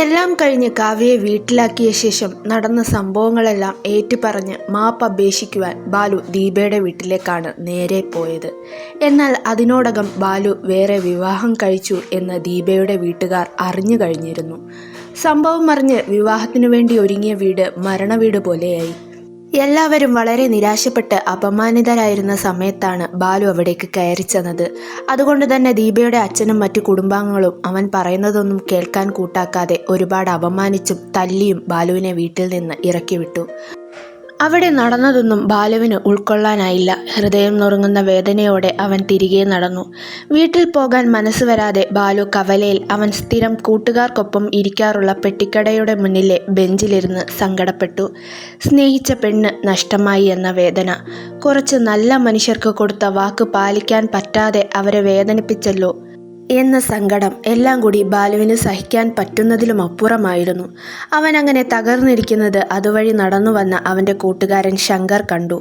എല്ലാം കഴിഞ്ഞ് കാവ്യയെ വീട്ടിലാക്കിയ ശേഷം നടന്ന സംഭവങ്ങളെല്ലാം ഏറ്റുപറഞ്ഞ് മാപ്പപേക്ഷിക്കുവാൻ ബാലു ദീപയുടെ വീട്ടിലേക്കാണ് നേരെ പോയത്. എന്നാൽ അതിനോടകം ബാലു വേറെ വിവാഹം കഴിച്ചു എന്ന് ദീപയുടെ വീട്ടുകാർ അറിഞ്ഞു കഴിഞ്ഞിരുന്നു. സംഭവം അറിഞ്ഞ് വിവാഹത്തിനു വേണ്ടി ഒരുങ്ങിയ വീട് മരണവീട് പോലെയായി. എല്ലാവരും വളരെ നിരാശപ്പെട്ട് അപമാനിതരായിരുന്ന സമയത്താണ് ബാലു അവിടേക്ക് കയറി ചെന്നത്. അതുകൊണ്ട് തന്നെ ദീപയുടെ അച്ഛനും മറ്റു കുടുംബാംഗങ്ങളും അവൻ പറയുന്നതൊന്നും കേൾക്കാൻ കൂട്ടാക്കാതെ ഒരുപാട് അപമാനിച്ചും തല്ലിയും ബാലുവിനെ വീട്ടിൽ നിന്ന് ഇറക്കിവിട്ടു. അവിടെ നടന്നതൊന്നും ബാലുവിന് ഉൾക്കൊള്ളാനായില്ല. ഹൃദയം നുറുങ്ങുന്ന വേദനയോടെ അവൻ തിരികെ നടന്നു. വീട്ടിൽ പോകാൻ മനസ്സ് വരാതെ ബാലു കവലയിൽ അവൻ സ്ഥിരം കൂട്ടുകാർക്കൊപ്പം ഇരിക്കാറുള്ള പെട്ടിക്കടയുടെ മുന്നിലെ ബെഞ്ചിലിരുന്ന് സങ്കടപ്പെട്ടു. സ്നേഹിച്ച പെണ്ണ് നഷ്ടമായി എന്ന വേദന, കുറച്ച് നല്ല മനുഷ്യർക്ക് കൊടുത്ത വാക്ക് പാലിക്കാൻ പറ്റാതെ അവരെ വേദനിപ്പിച്ചല്ലോ എന്ന സങ്കടം, എല്ലാം കൂടി ബാലുവിന് സഹിക്കാൻ പറ്റുന്നതിലും അപ്പുറമായിരുന്നു. അവൻ അങ്ങനെ തകർന്നിരിക്കുന്നത് അതുവഴി നടന്നു വന്ന അവൻ്റെ കൂട്ടുകാരൻ ശങ്കർ കണ്ടു.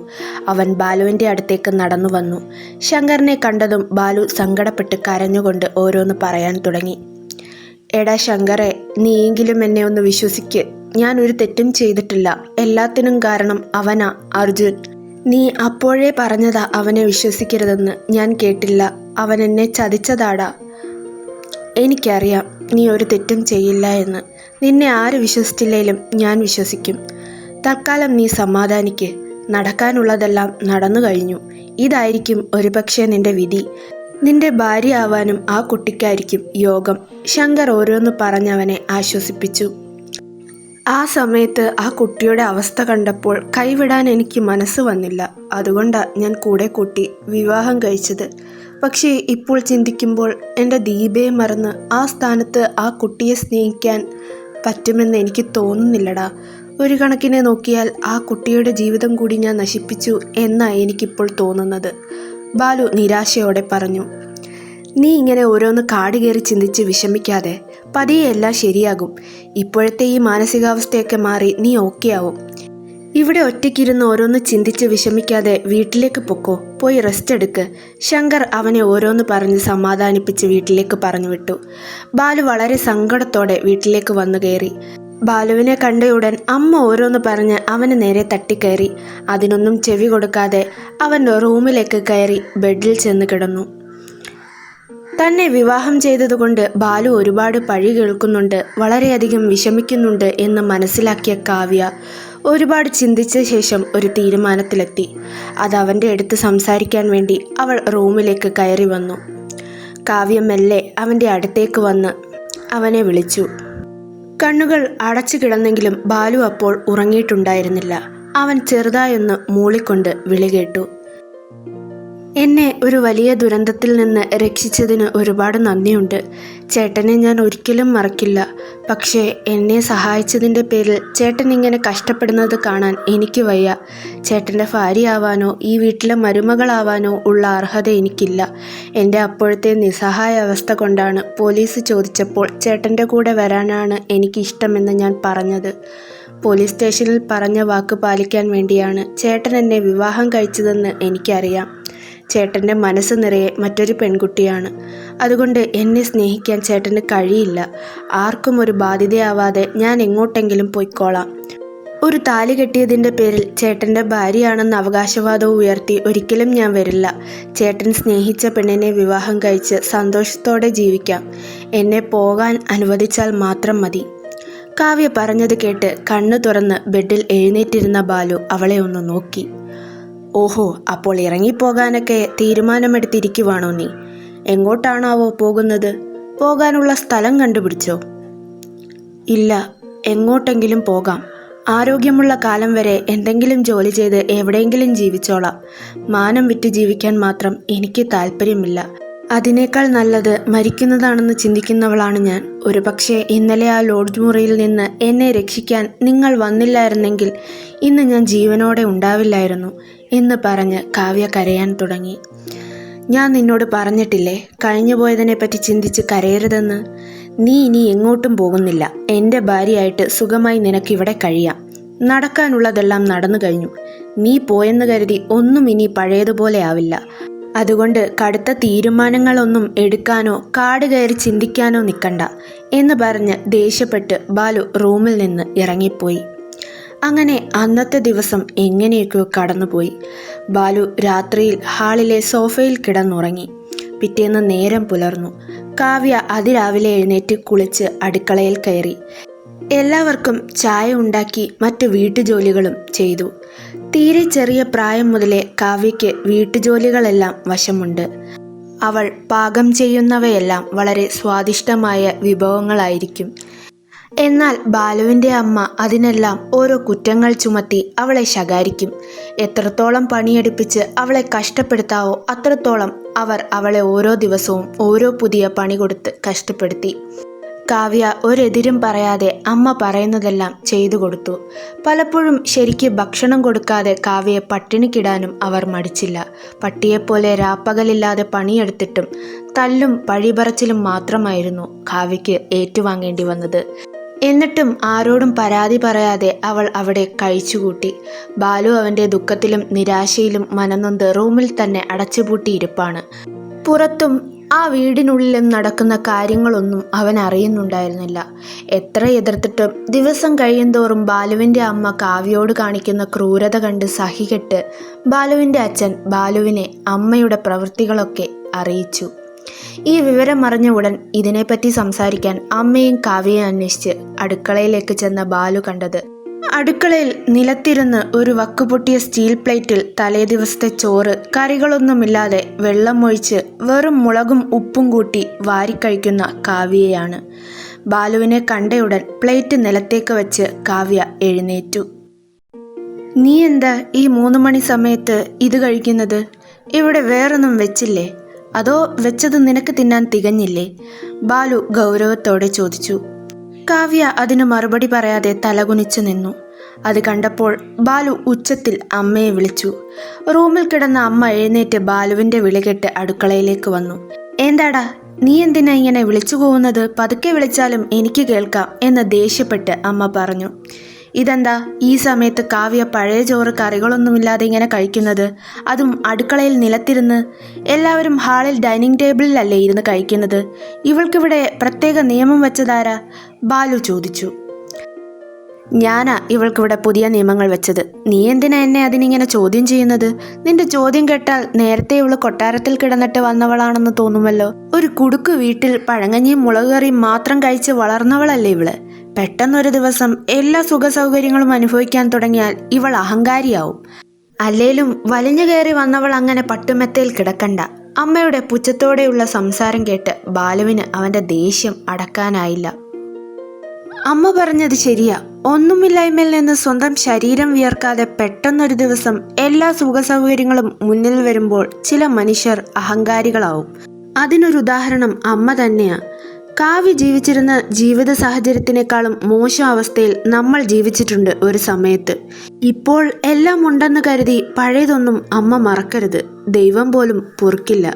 അവൻ ബാലുവിൻ്റെ അടുത്തേക്ക് നടന്നു വന്നു. ശങ്കറിനെ കണ്ടതും ബാലു സങ്കടപ്പെട്ട് കരഞ്ഞുകൊണ്ട് ഓരോന്ന് പറയാൻ തുടങ്ങി. എടാ ശങ്കറെ, നീയെങ്കിലും എന്നെ ഒന്ന് വിശ്വസിക്ക്. ഞാൻ ഒരു തെറ്റും ചെയ്തിട്ടില്ല. എല്ലാത്തിനും കാരണം അവനാ, അർജുൻ. നീ അപ്പോഴേ പറഞ്ഞതാ അവനെ വിശ്വസിക്കരുതെന്ന്. ഞാൻ കേട്ടില്ല. അവൻ എന്നെ ചതിച്ചതാടാ. എനിക്കറിയാം നീ ഒരു തെറ്റും ചെയ്യില്ല എന്ന്. നിന്നെ ആര് വിശ്വസിച്ചില്ലേലും ഞാൻ വിശ്വസിക്കും. തൽക്കാലം നീ സമാധാനിക്ക്. നടക്കാനുള്ളതെല്ലാം നടന്നു കഴിഞ്ഞു. ഇതായിരിക്കും ഒരുപക്ഷെ നിന്റെ വിധി. നിന്റെ ഭാര്യ ആവാനും ആ കുട്ടിക്കായിരിക്കും യോഗം. ശങ്കർ ഓരോന്ന് പറഞ്ഞവനെ ആശ്വസിപ്പിച്ചു. ആ സമയത്ത് ആ കുട്ടിയുടെ അവസ്ഥ കണ്ടപ്പോൾ കൈവിടാൻ എനിക്ക് മനസ്സ് വന്നില്ല. അതുകൊണ്ടാണ് ഞാൻ കൂടെ കൂട്ടി വിവാഹം കഴിച്ചത്. പക്ഷേ ഇപ്പോൾ ചിന്തിക്കുമ്പോൾ എൻ്റെ ദീപയെ മറന്ന് ആ സ്ഥാനത്ത് ആ കുട്ടിയെ സ്നേഹിക്കാൻ പറ്റുമെന്ന് എനിക്ക് തോന്നുന്നില്ലടാ. ഒരു കണക്കിനെ നോക്കിയാൽ ആ കുട്ടിയുടെ ജീവിതം കൂടി ഞാൻ നശിപ്പിച്ചു എന്നാണ് എനിക്കിപ്പോൾ തോന്നുന്നത്, ബാലു നിരാശയോടെ പറഞ്ഞു. നീ ഇങ്ങനെ ഓരോന്ന് കാട് കയറി ചിന്തിച്ച് വിഷമിക്കാതെ. പതിയെ എല്ലാം ശരിയാകും. ഇപ്പോഴത്തെ ഈ മാനസികാവസ്ഥയൊക്കെ മാറി നീ ഓക്കെ ആവും. ഇവിടെ ഒറ്റയ്ക്കിരുന്ന് ഓരോന്ന് ചിന്തിച്ച് വിഷമിക്കാതെ വീട്ടിലേക്ക് പൊക്കോ. പോയി റെസ്റ്റ് എടുക്ക്. ശങ്കർ അവനെ ഓരോന്ന് പറഞ്ഞ് സമാധാനിപ്പിച്ച് വീട്ടിലേക്ക് പറഞ്ഞു വിട്ടു. ബാലു വളരെ സങ്കടത്തോടെ വീട്ടിലേക്ക് വന്നു കയറി. ബാലുവിനെ കണ്ടയുടൻ അമ്മ ഓരോന്ന് പറഞ്ഞ് അവന് നേരെ തട്ടിക്കയറി. അതിനൊന്നും ചെവി കൊടുക്കാതെ അവൻ റൂമിലേക്ക് കയറി ബെഡിൽ ചെന്ന് കിടന്നു. തന്നെ വിവാഹം ചെയ്തതുകൊണ്ട് ബാലു ഒരുപാട് പഴി കേൾക്കുന്നുണ്ട്, വളരെയധികം വിഷമിക്കുന്നുണ്ട് എന്ന് മനസ്സിലാക്കിയ കാവ്യ ഒരുപാട് ചിന്തിച്ച ശേഷം ഒരു തീരുമാനത്തിലെത്തി. അത് അവൻ്റെ അടുത്ത് സംസാരിക്കാൻ വേണ്ടി അവൾ റൂമിലേക്ക് കയറി വന്നു. കാവ്യ മെല്ലെ അവൻ്റെ അടുത്തേക്ക് വന്ന് അവനെ വിളിച്ചു. കണ്ണുകൾ അടച്ചു കിടന്നെങ്കിലും ബാലു അപ്പോൾ ഉറങ്ങിയിട്ടുണ്ടായിരുന്നില്ല. അവൻ ചെറുതായൊന്ന് മൂളിക്കൊണ്ട് വിളി കേട്ടു. എന്നെ ഒരു വലിയ ദുരന്തത്തിൽ നിന്ന് രക്ഷിച്ചതിന് ഒരുപാട് നന്ദിയുണ്ട്. ചേട്ടനെ ഞാൻ ഒരിക്കലും മറക്കില്ല. പക്ഷേ എന്നെ സഹായിച്ചതിൻ്റെ പേരിൽ ചേട്ടൻ ഇങ്ങനെ കഷ്ടപ്പെടുന്നത് കാണാൻ എനിക്ക് വയ്യ. ചേട്ടൻ്റെ ഭാര്യയാവാനോ ഈ വീട്ടിലെ മരുമകളാവാനോ ഉള്ള അർഹത എനിക്കില്ല. എൻ്റെ അപ്പോഴത്തെ നിസ്സഹായ അവസ്ഥ കൊണ്ടാണ് പോലീസ് ചോദിച്ചപ്പോൾ ചേട്ടൻ്റെ കൂടെ വരാനാണ് എനിക്കിഷ്ടമെന്ന് ഞാൻ പറഞ്ഞത്. പോലീസ് സ്റ്റേഷനിൽ പറഞ്ഞ വാക്ക് പാലിക്കാൻ വേണ്ടിയാണ് ചേട്ടൻ എന്നെ വിവാഹം കഴിച്ചതെന്ന് എനിക്കറിയാം. ചേട്ടൻ്റെ മനസ്സ് നിറയെ മറ്റൊരു പെൺകുട്ടിയാണ്. അതുകൊണ്ട് എന്നെ സ്നേഹിക്കാൻ ചേട്ടന് കഴിയില്ല. ആർക്കും ഒരു ബാധ്യതയാവാതെ ഞാൻ എങ്ങോട്ടെങ്കിലും പോയിക്കോളാം. ഒരു താലി കെട്ടിയതിൻ്റെ പേരിൽ ചേട്ടൻ്റെ ഭാര്യയാണെന്ന് അവകാശവാദവും ഉയർത്തി ഒരിക്കലും ഞാൻ വരില്ല. ചേട്ടൻ സ്നേഹിച്ച പെണ്ണിനെ വിവാഹം കഴിച്ച് സന്തോഷത്തോടെ ജീവിക്കാം. എന്നെ പോകാൻ അനുവദിച്ചാൽ മാത്രം മതി. കാവ്യ പറഞ്ഞത് കേട്ട് കണ്ണു തുറന്ന് ബെഡിൽ എഴുന്നേറ്റിരുന്ന ബാലു അവളെ ഒന്ന് നോക്കി. ഓഹോ, അപ്പോൾ ഇറങ്ങിപ്പോകാനൊക്കെ തീരുമാനമെടുത്തിരിക്കുവാണോ നീ? എങ്ങോട്ടാണാവോ പോകുന്നത്? പോകാനുള്ള സ്ഥലം കണ്ടുപിടിച്ചോ? ഇല്ല, എങ്ങോട്ടെങ്കിലും പോകാം. ആരോഗ്യമുള്ള കാലം വരെ എന്തെങ്കിലും ജോലി ചെയ്ത് എവിടെയെങ്കിലും ജീവിച്ചോളാം. മാനം വിറ്റ് ജീവിക്കാൻ മാത്രം എനിക്ക് താല്പര്യമില്ല. അതിനേക്കാൾ നല്ലത് മരിക്കുന്നതാണെന്ന് ചിന്തിക്കുന്നവളാണ് ഞാൻ. ഒരുപക്ഷെ ഇന്നലെ ആ ലോഡ്ജ് മുറിയിൽ നിന്ന് എന്നെ രക്ഷിക്കാൻ നിങ്ങൾ വന്നില്ലായിരുന്നെങ്കിൽ ഇന്ന് ഞാൻ ജീവനോടെ ഉണ്ടാവില്ലായിരുന്നു എന്ന് പറഞ്ഞ് കാവ്യ കരയാൻ തുടങ്ങി. ഞാൻ നിന്നോട് പറഞ്ഞിട്ടില്ലേ കഴിഞ്ഞുപോയതിനെപ്പറ്റി ചിന്തിച്ച് കരയരുതെന്ന്? നീ ഇനി എങ്ങോട്ടും പോകുന്നില്ല. എൻ്റെ ഭാര്യയായിട്ട് സുഖമായി നിനക്കിവിടെ കഴിയാം. നടക്കാനുള്ളതെല്ലാം നടന്നു കഴിഞ്ഞു. നീ പോയെന്ന് കരുതി ഒന്നും ഇനി പഴയതുപോലെ ആവില്ല. അതുകൊണ്ട് കടുത്ത തീരുമാനങ്ങളൊന്നും എടുക്കാനോ കാട് കയറി ചിന്തിക്കാനോ നിൽക്കണ്ട എന്ന് പറഞ്ഞ് ദേഷ്യപ്പെട്ട് ബാലു റൂമിൽ നിന്ന് ഇറങ്ങിപ്പോയി. അങ്ങനെ അന്നത്തെ ദിവസം എങ്ങനെയൊക്കെയോ കടന്നുപോയി. ബാലു രാത്രിയിൽ ഹാളിലെ സോഫയിൽ കിടന്നുറങ്ങി. പിറ്റേന്ന് നേരം പുലർന്നു. കാവ്യ അതിരാവിലെ എഴുന്നേറ്റ് കുളിച്ച് അടുക്കളയിൽ കയറി. എല്ലാവർക്കും ചായ ഉണ്ടാക്കി മറ്റ് വീട്ടുജോലികളും ചെയ്തു. തീരെ ചെറിയ പ്രായം മുതലേ കാവ്യയ്ക്ക് വീട്ടുജോലികളെല്ലാം വശമുണ്ട്. അവൾ പാകം ചെയ്യുന്നവയെല്ലാം വളരെ സ്വാദിഷ്ടമായ വിഭവങ്ങളായിരിക്കും. എന്നാൽ ബാലുവിൻ്റെ അമ്മ അതിനെല്ലാം ഓരോ കുറ്റങ്ങൾ ചുമത്തി അവളെ ശകാരിക്കും. എത്രത്തോളം പണിയെടുപ്പിച്ച് അവളെ കഷ്ടപ്പെടുത്താവോ അത്രത്തോളം അവളെ ഓരോ ദിവസവും ഓരോ പുതിയ പണി കൊടുത്ത് കഷ്ടപ്പെടുത്തി. കാവ്യ ഒരെതിരും പറയാതെ അമ്മ പറയുന്നതെല്ലാം ചെയ്തു കൊടുത്തു. പലപ്പോഴും ശരിക്ക് ഭക്ഷണം കൊടുക്കാതെ കാവ്യയെ പട്ടിണിക്കിടാനും അവർ മടിച്ചില്ല. പട്ടിയെപ്പോലെ രാപ്പകലില്ലാതെ പണിയെടുത്തിട്ടും തല്ലും പഴിപറച്ചിലും മാത്രമായിരുന്നു കാവ്യയ്ക്ക് ഏറ്റുവാങ്ങേണ്ടി വന്നത്. എന്നിട്ടും ആരോടും പരാതി പറയാതെ അവൾ അവിടെ കഴിച്ചുകൂട്ടി. ബാലു അവൻ്റെ ദുഃഖത്തിലും നിരാശയിലും മനംനൊന്ത് റൂമിൽ തന്നെ അടച്ചുപൂട്ടിയിരിപ്പാണ്. പുറത്തും ആ വീടിനുള്ളിലും നടക്കുന്ന കാര്യങ്ങളൊന്നും അവൻ അറിയുന്നുണ്ടായിരുന്നില്ല. എത്ര എതിർത്തിട്ടും ദിവസം കഴിയുന്തോറും ബാലുവിൻ്റെ അമ്മ കാവ്യയോട് കാണിക്കുന്ന ക്രൂരത കണ്ട് സഹികെട്ട് ബാലുവിൻ്റെ അച്ഛൻ ബാലുവിനെ അമ്മയുടെ പ്രവൃത്തികളൊക്കെ അറിയിച്ചു. ഈ വിവരം അറിഞ്ഞ ഉടൻ ഇതിനെപ്പറ്റി സംസാരിക്കാൻ അമ്മയും കാവ്യയും അന്വേഷിച്ച് അടുക്കളയിലേക്ക് ചെന്ന ബാലു കണ്ടത്, അടുക്കളയിൽ നിലത്തിരുന്ന് ഒരു വക്കുപൊട്ടിയ സ്റ്റീൽ പ്ലേറ്റിൽ തലേ ദിവസത്തെ ചോറ് കറികളൊന്നുമില്ലാതെ വെള്ളം ഒഴിച്ച് വെറും മുളകും ഉപ്പും കൂട്ടി വാരിക്കഴിക്കുന്ന കാവ്യയാണ്. ബാലുവിനെ കണ്ടയുടൻ പ്ലേറ്റ് നിലത്തേക്ക് വെച്ച് കാവ്യ എഴുന്നേറ്റു. നീ എന്താ ഈ 3 മണി സമയത്ത് ഇത് കഴിക്കുന്നത്? ഇവിടെ വേറൊന്നും വെച്ചില്ലേ? അതോ വെച്ചത് നിനക്ക് തിന്നാൻ തികഞ്ഞില്ലേ? ബാലു ഗൗരവത്തോടെ ചോദിച്ചു. കാവ്യ അതിന് മറുപടി പറയാതെ തലകുനിച്ചു നിന്നു. അത് കണ്ടപ്പോൾ ബാലു ഉച്ചത്തിൽ അമ്മയെ വിളിച്ചു. റൂമിൽ കിടന്ന അമ്മ എഴുന്നേറ്റ് ബാലുവിൻ്റെ വിളി കേട്ട് അടുക്കളയിലേക്ക് വന്നു. എന്താടാ, നീ എന്തിനാ ഇങ്ങനെ വിളിച്ചു പോകുന്നത്? പതുക്കെ വിളിച്ചാലും എനിക്ക് കേൾക്കാം എന്ന് ദേഷ്യപ്പെട്ട് അമ്മ പറഞ്ഞു. ഇതെന്താ ഈ സമയത്ത് കാവ്യ പഴയ ചോറ് കറികളൊന്നുമില്ലാതെ ഇങ്ങനെ കഴിക്കുന്നത്? അതും അടുക്കളയിൽ നിലത്തിരുന്ന്. എല്ലാവരും ഹാളിൽ ഡൈനിങ് ടേബിളിലല്ലേ ഇരുന്ന് കഴിക്കുന്നത്? ഇവൾക്കിവിടെ പ്രത്യേക നിയമം വെച്ചതാരാ? ബാലു ചോദിച്ചു. ഞാനാ ഇവൾക്കിവിടെ പുതിയ നിയമങ്ങൾ വെച്ചത്. നീ എന്തിനാ എന്നെ അതിനിങ്ങനെ ചോദ്യം ചെയ്യുന്നത്? നിന്റെ ചോദ്യം കേട്ടാൽ നേരത്തെ ഇവള് കൊട്ടാരത്തിൽ കിടന്നിട്ട് വന്നവളാണെന്ന് തോന്നുമല്ലോ. ഒരു കുടുക്ക് വീട്ടിൽ പഴങ്കഞ്ഞിയും മുളകുകറിയും മാത്രം കഴിച്ച് വളർന്നവളല്ലേ ഇവള്. പെട്ടെന്നൊരു ദിവസം എല്ലാ സുഖസൗകര്യങ്ങളും അനുഭവിക്കാൻ തുടങ്ങിയാൽ ഇവൾ അഹങ്കാരിയാവും. അല്ലേലും വലിഞ്ഞു കയറി വന്നവൾ അങ്ങനെ പട്ടുമെത്തയിൽ കിടക്കണ്ട. അമ്മയുടെ പുച്ഛത്തോടെയുള്ള സംസാരം കേട്ട് ബാലുവിന് അവൻ്റെ ദേഷ്യം അടക്കാനായില്ല. അമ്മ പറഞ്ഞത് ശരിയാ. ഒന്നുമില്ലായ്മയിൽ നിന്ന് സ്വന്തം ശരീരം വിയർക്കാതെ പെട്ടെന്നൊരു ദിവസം എല്ലാ സുഖസൗകര്യങ്ങളും മുന്നിൽ വരുമ്പോൾ ചില മനുഷ്യർ അഹങ്കാരികളാവും. അതിനൊരു ഉദാഹരണം അമ്മ തന്നെയാ. കാവ്യ ജീവിച്ചിരുന്ന ജീവിത സാഹചര്യത്തിനേക്കാളും മോശം അവസ്ഥയിൽ നമ്മൾ ജീവിച്ചിട്ടുണ്ട് ഒരു സമയത്ത്. ഇപ്പോൾ എല്ലാം ഉണ്ടെന്ന് കരുതി പഴയതൊന്നും അമ്മ മറക്കരുത്. ദൈവം പോലും പൊറുക്കില്ല.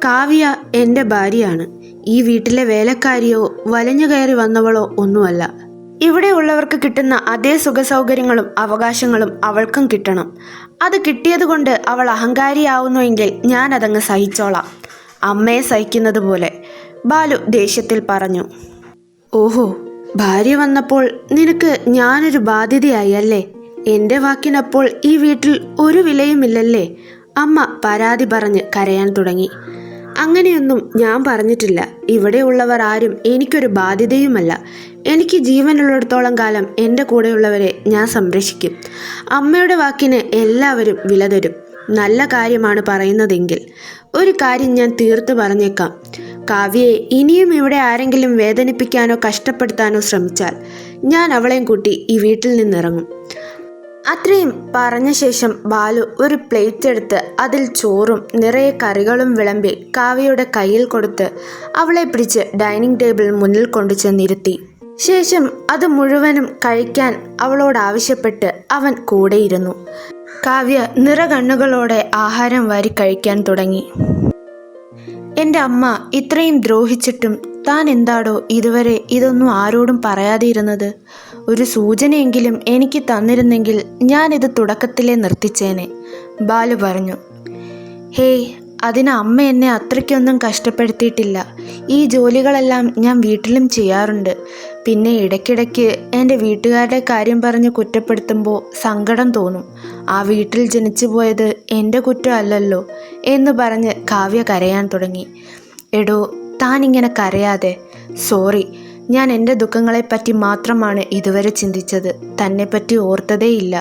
കാവ്യ എൻ്റെ ഭാര്യയാണ്. ഈ വീട്ടിലെ വേലക്കാരിയോ വലിഞ്ഞു കയറി വന്നവളോ ഒന്നുമല്ല. ഇവിടെ ഉള്ളവർക്ക് കിട്ടുന്ന അതേ സുഖസൗകര്യങ്ങളും അവകാശങ്ങളും അവൾക്കും കിട്ടണം. അത് കിട്ടിയതുകൊണ്ട് അവൾ അഹങ്കാരിയാവുന്നുവെങ്കിൽ ഞാൻ അതങ്ങ് സഹിച്ചോളാം, അമ്മയെ സഹിക്കുന്നത് പോലെ, ബാലു ദേഷ്യത്തിൽ പറഞ്ഞു. ഓഹോ, ഭാര്യ വന്നപ്പോൾ നിനക്ക് ഞാനൊരു ബാധ്യതയായി അല്ലേ? എൻ്റെ വാക്കിനപ്പോൾ ഈ വീട്ടിൽ ഒരു വിലയുമില്ലല്ലേ? അമ്മ പരാതി പറഞ്ഞ് കരയാൻ തുടങ്ങി. അങ്ങനെയൊന്നും ഞാൻ പറഞ്ഞിട്ടില്ല. ഇവിടെയുള്ളവർ ആരും എനിക്കൊരു ബാധ്യതയുമല്ല. എനിക്ക് ജീവനുള്ളിടത്തോളം കാലം എൻ്റെ കൂടെയുള്ളവരെ ഞാൻ സംരക്ഷിക്കും. അമ്മയുടെ വാക്കിന് എല്ലാവരും വില തരും. നല്ല കാര്യമാണ് പറയുന്നതെങ്കിൽ ഒരു കാര്യം ഞാൻ തീർത്ത് പറഞ്ഞേക്കാം. കാവ്യയെ ഇനിയും ഇവിടെ ആരെങ്കിലും വേദനിപ്പിക്കാനോ കഷ്ടപ്പെടുത്താനോ ശ്രമിച്ചാൽ ഞാൻ അവളെയും കൂട്ടി ഈ വീട്ടിൽ നിന്നിറങ്ങും. അത്രയും പറഞ്ഞ ശേഷം ബാലു ഒരു പ്ലേറ്റ് എടുത്ത് അതിൽ ചോറും നിറയെ കറികളും വിളമ്പി കാവ്യയുടെ കയ്യിൽ കൊടുത്ത് അവളെ പിടിച്ച് ഡൈനിങ് ടേബിൾ മുന്നിൽ കൊണ്ടുചെന്നിരുത്തി. ശേഷം അത് മുഴുവനും കഴിക്കാൻ അവളോട് ആവശ്യപ്പെട്ട് അവൻ കൂടെയിരുന്നു. കാവ്യ നിറകണ്ണുകളോടെ ആഹാരം വാരി കഴിക്കാൻ തുടങ്ങി. എൻ്റെ അമ്മ ഇത്രയും ദ്രോഹിച്ചിട്ടും താൻ എന്താടോ ഇതുവരെ ഇതൊന്നും ആരോടും പറയാതെ ഇരുന്നത്? ഒരു സൂചനയെങ്കിലും എനിക്ക് തന്നിരുന്നെങ്കിൽ ഞാനിത് തുടക്കത്തിലേ നിർത്തിച്ചേനെ, ബാലു പറഞ്ഞു. ഹേയ്, അതിന് അമ്മ എന്നെ അത്രയ്ക്കൊന്നും കഷ്ടപ്പെടുത്തിയിട്ടില്ല. ഈ ജോലികളെല്ലാം ഞാൻ വീട്ടിലും ചെയ്യാറുണ്ട്. പിന്നെ ഇടയ്ക്കിടയ്ക്ക് എൻ്റെ വീട്ടുകാരുടെ കാര്യം പറഞ്ഞ് കുറ്റപ്പെടുത്തുമ്പോൾ സങ്കടം തോന്നും. ആ വീട്ടിൽ ജനിച്ചു പോയത് എൻ്റെ കുറ്റമല്ലല്ലോ എന്ന് പറഞ്ഞ് കാവ്യ കരയാൻ തുടങ്ങി. എടോ, താനിങ്ങനെ കരയാതെ. സോറി, ഞാൻ എൻ്റെ ദുഃഖങ്ങളെപ്പറ്റി മാത്രമാണ് ഇതുവരെ ചിന്തിച്ചത്. തന്നെപ്പറ്റി ഓർത്തതേയില്ല.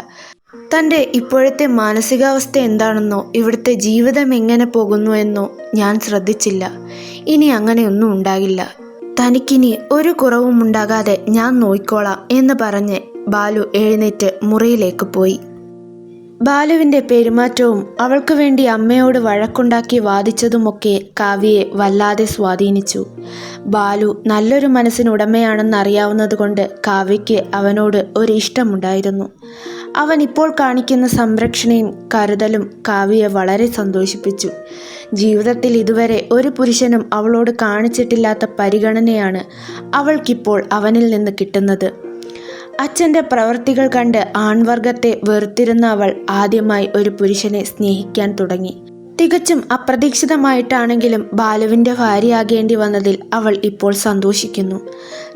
തൻ്റെ ഇപ്പോഴത്തെ മാനസികാവസ്ഥ എന്താണെന്നോ ഇവിടുത്തെ ജീവിതം എങ്ങനെ പോകുന്നു എന്നോ ഞാൻ ശ്രദ്ധിച്ചില്ല. ഇനി അങ്ങനെയൊന്നും ഉണ്ടാകില്ല. തനിക്കിനി ഒരു കുറവും ഉണ്ടാകാതെ ഞാൻ നോക്കിക്കോളാം എന്ന് പറഞ്ഞ് ബാലു എഴുന്നേറ്റ് മുറിയിലേക്ക് പോയി. ബാലുവിൻ്റെ പെരുമാറ്റവും അവൾക്ക് വേണ്ടി അമ്മയോട് വഴക്കുണ്ടാക്കി വാദിച്ചതുമൊക്കെ കാവ്യയെ വല്ലാതെ സ്വാധീനിച്ചു. ബാലു നല്ലൊരു മനസ്സിനുടമയാണെന്ന് അറിയാവുന്നതുകൊണ്ട് കാവ്യയ്ക്ക് അവനോട് ഒരു ഇഷ്ടമുണ്ടായിരുന്നു. അവൻ ഇപ്പോൾ കാണിക്കുന്ന സംരക്ഷണയും കരുതലും കാവ്യയെ വളരെ സന്തോഷിപ്പിച്ചു. ജീവിതത്തിൽ ഇതുവരെ ഒരു പുരുഷനും അവളോട് കാണിച്ചിട്ടില്ലാത്ത പരിഗണനയാണ് അവൾക്കിപ്പോൾ അവനിൽ നിന്ന് കിട്ടുന്നത്. അച്ഛൻ്റെ പ്രവൃത്തികൾ കണ്ട് ആൺവർഗത്തെ വെറുത്തിരുന്ന അവൾ ആദ്യമായി ഒരു പുരുഷനെ സ്നേഹിക്കാൻ തുടങ്ങി. തികച്ചും അപ്രതീക്ഷിതമായിട്ടാണെങ്കിലും ബാലുവിൻ്റെ ഭാര്യയാകേണ്ടി വന്നതിൽ അവൾ ഇപ്പോൾ സന്തോഷിക്കുന്നു.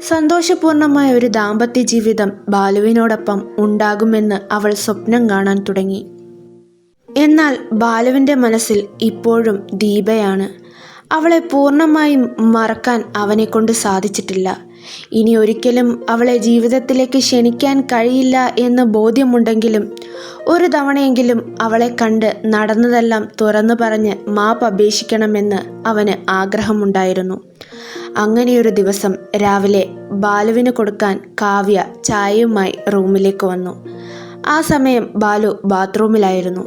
സന്തോഷപൂർണമായ ഒരു ദാമ്പത്യ ജീവിതം ബാലുവിനോടൊപ്പം ഉണ്ടാകുമെന്ന് അവൾ സ്വപ്നം കാണാൻ തുടങ്ങി. എന്നാൽ ബാലുവിൻ്റെ മനസ്സിൽ ഇപ്പോഴും ദീപയാണ്. അവളെ പൂർണ്ണമായും മറക്കാൻ അവനെക്കൊണ്ട് സാധിച്ചിട്ടില്ല. ഇനി ഒരിക്കലും അവളെ ജീവിതത്തിലേക്ക് ക്ഷണിക്കാൻ കഴിയില്ല എന്ന് ബോധ്യമുണ്ടെങ്കിലും ഒരു തവണയെങ്കിലും അവളെ കണ്ട് നടന്നതെല്ലാം തുറന്നു പറഞ്ഞ് മാപ്പ് അപേക്ഷിക്കണമെന്ന് അവന് ആഗ്രഹമുണ്ടായിരുന്നു. അങ്ങനെയൊരു ദിവസം രാവിലെ ബാലുവിന് കൊടുക്കാൻ കാവ്യ ചായയുമായി റൂമിലേക്ക് വന്നു. ആ സമയം ബാലു ബാത്റൂമിലായിരുന്നു.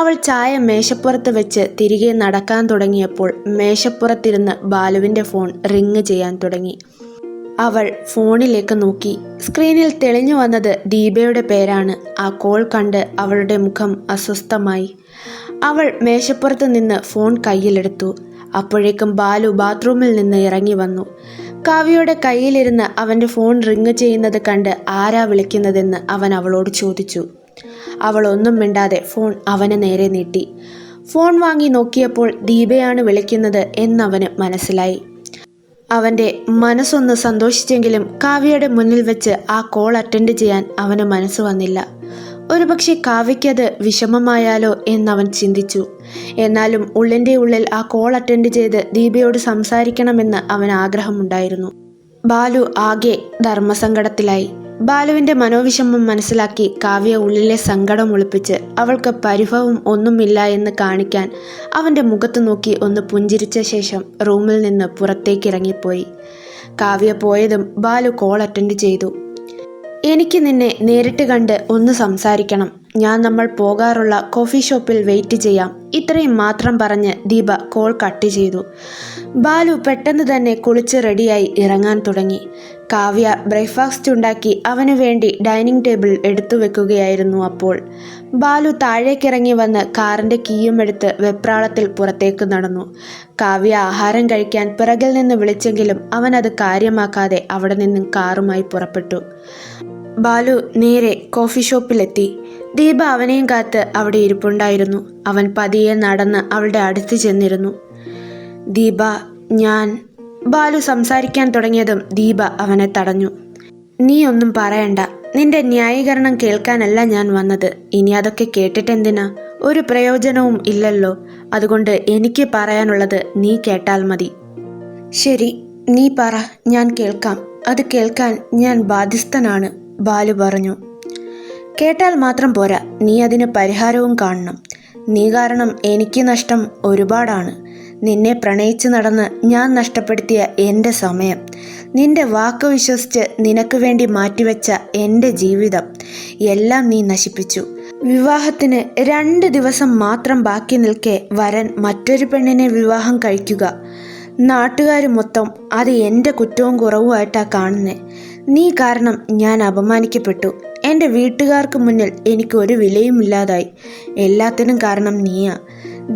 അവൾ ചായ മേശപ്പുറത്ത് വെച്ച് തിരികെ നടക്കാൻ തുടങ്ങിയപ്പോൾ മേശപ്പുറത്തിരുന്ന് ബാലുവിൻ്റെ ഫോൺ റിങ് ചെയ്യാൻ തുടങ്ങി. അവൾ ഫോണിലേക്ക് നോക്കി. സ്ക്രീനിൽ തെളിഞ്ഞു വന്നത് ദീപയുടെ പേരാണ്. ആ കോൾ കണ്ട് അവളുടെ മുഖം അസ്വസ്ഥമായി. അവൾ മേശപ്പുറത്ത് നിന്ന് ഫോൺ കയ്യിലെടുത്തു. അപ്പോഴേക്കും ബാലു ബാത്റൂമിൽ നിന്ന് ഇറങ്ങി വന്നു. കാവ്യയുടെ കയ്യിലിരുന്ന് അവൻ്റെ ഫോൺ റിങ് ചെയ്യുന്നത് കണ്ട് ആരാ വിളിക്കുന്നതെന്ന് അവൻ അവളോട് ചോദിച്ചു. അവൾ ഒന്നും മിണ്ടാതെ ഫോൺ അവന് നേരെ നീട്ടി. ഫോൺ വാങ്ങി നോക്കിയപ്പോൾ ദീപയാണ് വിളിക്കുന്നത് എന്നവന് മനസ്സിലായി. അവൻ്റെ മനസ്സൊന്ന് സന്തോഷിച്ചെങ്കിലും കാവ്യയുടെ മുന്നിൽ വെച്ച് ആ കോൾ അറ്റൻഡ് ചെയ്യാൻ അവന് മനസ്സ് വന്നില്ല. ഒരുപക്ഷെ കാവ്യയ്ക്കത് വിഷമമായാലോ എന്നവൻ ചിന്തിച്ചു. എന്നാലും ഉള്ളിൻ്റെ ഉള്ളിൽ ആ കോൾ അറ്റൻഡ് ചെയ്ത് ദീപയോട് സംസാരിക്കണമെന്ന് അവന് ആഗ്രഹമുണ്ടായിരുന്നു. ബാലു ആകെ ധർമ്മസങ്കടത്തിലായി. ബാലുവിൻ്റെ മനോവിഷമം മനസ്സിലാക്കി കാവ്യ ഉള്ളിലെ സങ്കടം ഒളിപ്പിച്ച് അവൾക്ക് പരിഭവം ഒന്നുമില്ല എന്ന് കാണിക്കാൻ അവൻ്റെ മുഖത്ത് നോക്കി ഒന്ന് പുഞ്ചിരിച്ച ശേഷം റൂമിൽ നിന്ന് പുറത്തേക്കിറങ്ങിപ്പോയി. കാവ്യ പോയതും ബാലു കോൾ അറ്റൻഡ് ചെയ്തു. എനിക്ക് നിന്നെ നേരിട്ട് കണ്ട് ഒന്ന് സംസാരിക്കണം. നമ്മൾ പോകാറുള്ള കോഫി ഷോപ്പിൽ വെയിറ്റ് ചെയ്യാം. ഇത്രയും മാത്രം പറഞ്ഞ് ദീപ കോൾ കട്ട് ചെയ്തു. ബാലു പെട്ടെന്ന് തന്നെ കുളിച്ച് റെഡിയായി ഇറങ്ങാൻ തുടങ്ങി. കാവ്യ ബ്രേക്ക്ഫാസ്റ്റ് ഉണ്ടാക്കി അവനു വേണ്ടി ഡൈനിങ് ടേബിൾ എടുത്തു വെക്കുകയായിരുന്നു. അപ്പോൾ ബാലു താഴേക്കിറങ്ങി വന്ന് കാറിൻ്റെ കീയും എടുത്ത് വെപ്രാളത്തിൽ പുറത്തേക്ക് നടന്നു. കാവ്യ ആഹാരം കഴിക്കാൻ പിറകിൽ നിന്ന് വിളിച്ചെങ്കിലും അവനത് കാര്യമാക്കാതെ അവിടെ നിന്നും കാറുമായി പുറപ്പെട്ടു. ബാലു നേരെ കോഫി ഷോപ്പിലെത്തി. ദീപ അവനെയും കാത്ത് അവിടെ ഇരിപ്പുണ്ടായിരുന്നു. അവൻ പതിയെ നടന്ന് അവളുടെ അടുത്ത് ചെന്നിരുന്നു. ദീപ, ബാലു സംസാരിക്കാൻ തുടങ്ങിയതും ദീപ അവനെ തടഞ്ഞു. നീ ഒന്നും പറയണ്ട. നിന്റെ ന്യായീകരണം കേൾക്കാനല്ല ഞാൻ വന്നത്. ഇനി അതൊക്കെ കേട്ടിട്ടെന്തിനാ? ഒരു പ്രയോജനവും ഇല്ലല്ലോ. അതുകൊണ്ട് എനിക്ക് പറയാനുള്ളത് നീ കേട്ടാൽ മതി. ശരി, നീ പറ, ഞാൻ കേൾക്കാം. അത് കേൾക്കാൻ ഞാൻ ബാധ്യസ്ഥനാണ്, ബാലു പറഞ്ഞു. കേട്ടാൽ മാത്രം പോരാ, നീ അതിന് പരിഹാരവും കാണണം. നീ കാരണം എനിക്ക് നഷ്ടം ഒരുപാടാണ്. നിന്നെ പ്രണയിച്ച് നടന്ന് ഞാൻ നഷ്ടപ്പെടുത്തിയ എൻ്റെ സമയം, നിന്റെ വാക്ക് വിശ്വസിച്ച് നിനക്ക് വേണ്ടി മാറ്റിവെച്ച എൻ്റെ ജീവിതം എല്ലാം നീ നശിപ്പിച്ചു. വിവാഹത്തിന് 2 ദിവസം മാത്രം ബാക്കി നിൽക്കെ വരൻ മറ്റൊരു പെണ്ണിനെ വിവാഹം കഴിക്കുക. നാട്ടുകാർ മൊത്തം അത് എൻ്റെ കുറ്റവും കുറവുമായിട്ടാണ് കാണുന്നത്. നീ കാരണം ഞാൻ അപമാനിക്കപ്പെട്ടു. എൻ്റെ വീട്ടുകാർക്ക് മുന്നിൽ എനിക്ക് ഒരു വിലയുമില്ലാതായി. എല്ലാത്തിനും കാരണം നീയാ.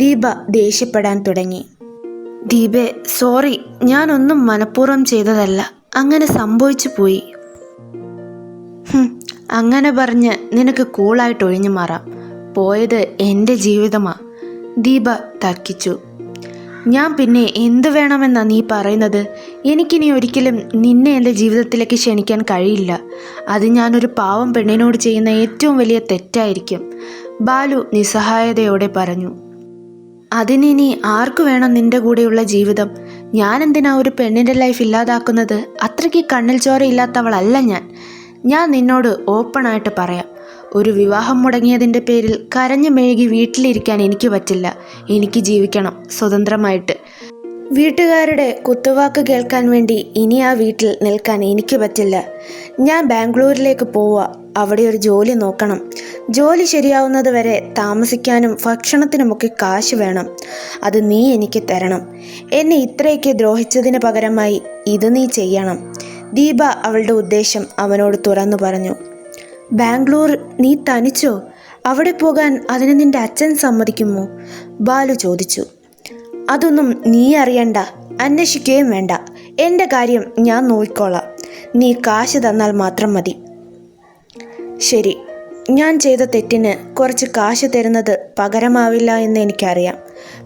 ദീപ ദേഷ്യപ്പെടാൻ തുടങ്ങി. ദീപേ, സോറി, ഞാനൊന്നും മനഃപൂർവ്വം ചെയ്തതല്ല. അങ്ങനെ സംഭവിച്ചു പോയി. അങ്ങനെ പറഞ്ഞ് നിനക്ക് കൂളായിട്ട് ഒഴിഞ്ഞു മാറാം. പോയത് എൻ്റെ ജീവിതമാ, ദീപ തർക്കിച്ചു. ഞാൻ പിന്നെ എന്തു വേണമെന്നാ നീ പറയുന്നത്? എനിക്കിനി ഒരിക്കലും നിന്നെ എൻ്റെ ജീവിതത്തിലേക്ക് ക്ഷണിക്കാൻ കഴിയില്ല. അത് ഞാനൊരു പാവം പെണ്ണിനോട് ചെയ്യുന്ന ഏറ്റവും വലിയ തെറ്റായിരിക്കും, ബാലു നിസ്സഹായതയോടെ പറഞ്ഞു. അതിനിനി ആർക്കു വേണം നിന്റെ കൂടെയുള്ള ജീവിതം? ഞാൻ എന്തിനാ ഒരു പെണ്ണിൻ്റെ ലൈഫ് ഇല്ലാതാക്കുന്നത്? അത്രയ്ക്ക് കണ്ണിൽ ചോരയില്ലാത്തവളല്ല ഞാൻ നിന്നോട് ഓപ്പണായിട്ട് പറയാം. ഒരു വിവാഹം മുടങ്ങിയതിൻ്റെ പേരിൽ കരഞ്ഞു മെഴുകി വീട്ടിലിരിക്കാൻ എനിക്ക് പറ്റില്ല. എനിക്ക് ജീവിക്കണം സ്വതന്ത്രമായിട്ട്. വീട്ടുകാരുടെ കുത്തുവാക്ക് കേൾക്കാൻ വേണ്ടി ഇനി ആ വീട്ടിൽ നിൽക്കാൻ എനിക്ക് പറ്റില്ല. ഞാൻ ബാംഗ്ലൂരിലേക്ക് പോവുക. അവിടെ ഒരു ജോലി നോക്കണം. ജോലി ശരിയാവുന്നത് വരെ താമസിക്കാനും ഭക്ഷണത്തിനുമൊക്കെ കാശ് വേണം. അത് നീ എനിക്ക് തരണം. എന്നെ ഇത്രയൊക്കെ ദ്രോഹിച്ചതിന് പകരമായി ഇത് നീ ചെയ്യണം. ദീപ അവളുടെ ഉദ്ദേശം അവനോട് തുറന്നു പറഞ്ഞു. ബാംഗ്ലൂർ നീ തനിച്ചോ? അവിടെ പോകാൻ അതിന് നിന്റെ അച്ഛൻ സമ്മതിക്കുമോ? ബാലു ചോദിച്ചു. അതൊന്നും നീ അറിയണ്ട, അന്വേഷിക്കുകയും വേണ്ട. എൻ്റെ കാര്യം ഞാൻ നോക്കിക്കോളാം. നീ കാശ് തന്നാൽ മാത്രം മതി. ശരി, ഞാൻ ചെയ്ത തെറ്റിന് കുറച്ച് കാശ് തരുന്നത് പകരമാവില്ല എന്ന് എനിക്കറിയാം.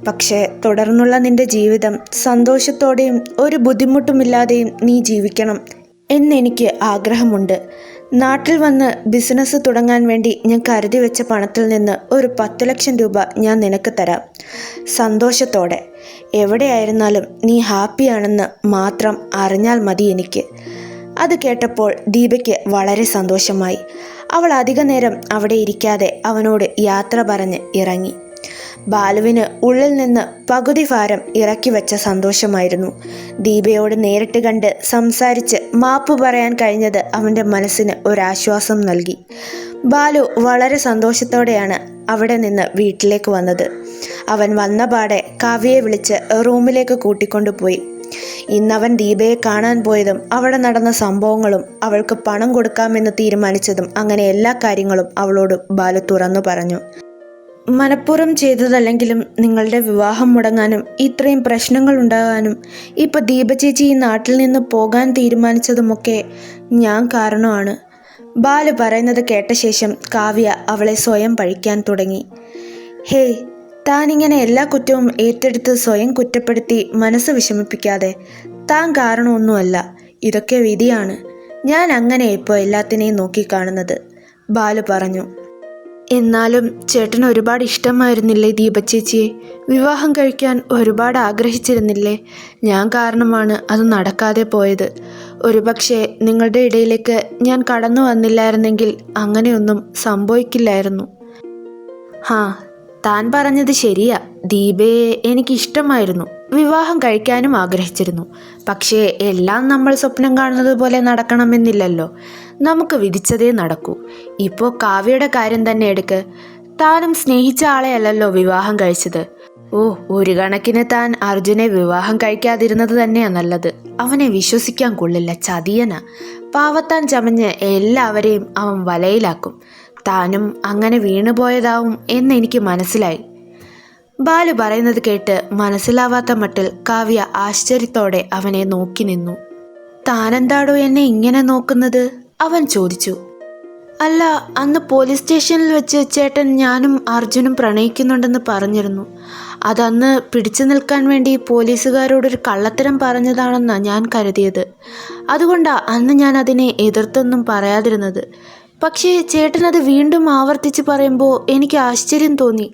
പക്ഷേ തുടർന്നുള്ള നിന്റെ ജീവിതം സന്തോഷത്തോടെയും ഒരു ബുദ്ധിമുട്ടുമില്ലാതെയും നീ ജീവിക്കണം എന്നെനിക്ക് ആഗ്രഹമുണ്ട്. നാട്ടിൽ വന്ന് ബിസിനസ് തുടങ്ങാൻ വേണ്ടി ഞാൻ കരുതി വെച്ച പണത്തിൽ നിന്ന് ഒരു 10 ലക്ഷം രൂപ ഞാൻ നിനക്ക് തരാം, സന്തോഷത്തോടെ. എവിടെയായിരുന്നാലും നീ ഹാപ്പിയാണെന്ന് മാത്രം അറിഞ്ഞാൽ മതി എനിക്ക്. അത് കേട്ടപ്പോൾ ദീപയ്ക്ക് വളരെ സന്തോഷമായി. അവൾ അധിക നേരം അവിടെ ഇരിക്കാതെ അവനോട് യാത്ര പറഞ്ഞ് ഇറങ്ങി. ബാലുവിന് ഉള്ളിൽ നിന്ന് പകുതി ഭാരം ഇറക്കി വെച്ച സന്തോഷമായിരുന്നു. ദീപയോട് നേരിട്ട് കണ്ട് സംസാരിച്ച് മാപ്പ് പറയാൻ കഴിഞ്ഞത് അവൻ്റെ മനസ്സിന് ഒരാശ്വാസം നൽകി. ബാലു വളരെ സന്തോഷത്തോടെയാണ് അവിടെ നിന്ന് വീട്ടിലേക്ക് വന്നത്. അവൻ വന്നപാടെ കാവ്യയെ വിളിച്ച് റൂമിലേക്ക് കൂട്ടിക്കൊണ്ടുപോയി. ഇന്നവൻ ദീപയെ കാണാൻ പോയതും അവിടെ നടന്ന സംഭവങ്ങളും അവൾക്ക് പണം കൊടുക്കാമെന്ന് തീരുമാനിച്ചതും അങ്ങനെ എല്ലാ കാര്യങ്ങളും അവളോട് ബാലു തുറന്നു പറഞ്ഞു. മനഃപൂർവ്വം ചെയ്തതല്ലെങ്കിലും നിങ്ങളുടെ വിവാഹം മുടങ്ങാനും ഇത്രയും പ്രശ്നങ്ങൾ ഉണ്ടാകാനും ഇപ്പം ദീപ ചേച്ചി ഈ നാട്ടിൽ നിന്ന് പോകാൻ തീരുമാനിച്ചതുമൊക്കെ ഞാൻ കാരണമാണ്. ബാലു പറയുന്നത് കേട്ട ശേഷം കാവ്യ അവളെ സ്വയം പഴിക്കാൻ തുടങ്ങി. ഹേയ്, താനിങ്ങനെ എല്ലാ കുറ്റവും ഏറ്റെടുത്ത് സ്വയം കുറ്റപ്പെടുത്തി മനസ്സ് വിഷമിപ്പിക്കാതെ. താൻ കാരണമൊന്നുമല്ല, ഇതൊക്കെ വിധിയാണ്. ഞാൻ അങ്ങനെ ഇപ്പോൾ എല്ലാത്തിനെയും നോക്കിക്കാണുന്നത്, ബാലു പറഞ്ഞു. എന്നാലും ചേട്ടന് ഒരുപാട് ഇഷ്ടമായിരുന്നില്ലേ ദീപ ചേച്ചിയെ? വിവാഹം കഴിക്കാൻ ഒരുപാട് ആഗ്രഹിച്ചിരുന്നില്ലേ? ഞാൻ കാരണമാണ് അത് നടക്കാതെ പോയത്. ഒരുപക്ഷെ നിങ്ങളുടെ ഇടയിലേക്ക് ഞാൻ കടന്നു വന്നില്ലായിരുന്നെങ്കിൽ അങ്ങനെയൊന്നും സംഭവിക്കില്ലായിരുന്നു. താൻ പറഞ്ഞത് ശരിയാ. ദീപയെ എനിക്കിഷ്ടമായിരുന്നു, വിവാഹം കഴിക്കാനും ആഗ്രഹിച്ചിരുന്നു. പക്ഷേ എല്ലാം നമ്മൾ സ്വപ്നം കാണുന്നത് പോലെ നടക്കണമെന്നില്ലല്ലോ. നമുക്ക് വിധിച്ചതേ നടക്കൂ. ഇപ്പോൾ കാവ്യയുടെ കാര്യം തന്നെ എടുക്ക്. താനും സ്നേഹിച്ച ആളെയല്ലല്ലോ വിവാഹം കഴിച്ചത്. ഒരു കണക്കിന് താൻ അർജുനെ വിവാഹം കഴിക്കാതിരുന്നത് തന്നെയാണ് നല്ലത്. അവനെ വിശ്വസിക്കാൻ കൊള്ളില്ല, ചതിയനാ. പാവത്താൻ ചമഞ്ഞ് എല്ലാവരെയും അവൻ വലയിലാക്കും. താനും അങ്ങനെ വീണുപോയതാവും എന്നെനിക്ക് മനസ്സിലായി. ബാലു പറയുന്നത് കേട്ട് മനസ്സിലാവാത്ത മട്ടിൽ കാവ്യ ആശ്ചര്യത്തോടെ അവനെ നോക്കി നിന്നു. താനെന്താടോ എന്നെ ഇങ്ങനെ നോക്കുന്നത്? അവൻ ചോദിച്ചു. അല്ല, അന്ന് പോലീസ് സ്റ്റേഷനിൽ വെച്ച് ചേട്ടൻ ഞാനും അർജുനും പ്രണയിക്കുന്നുണ്ടെന്ന് പറഞ്ഞിരുന്നു. അതന്ന് പിടിച്ചു നിൽക്കാൻ വേണ്ടി പോലീസുകാരോടൊരു കള്ളത്തരം പറഞ്ഞതാണെന്നാണ് ഞാൻ കരുതിയത്. അതുകൊണ്ടാണ് അന്ന് ഞാൻ അതിനെ എതിർത്തൊന്നും പറയാതിരുന്നത്. പക്ഷേ ചേട്ടനത് വീണ്ടും ആവർത്തിച്ച് പറയുമ്പോൾ എനിക്ക് ആശ്ചര്യം തോന്നി.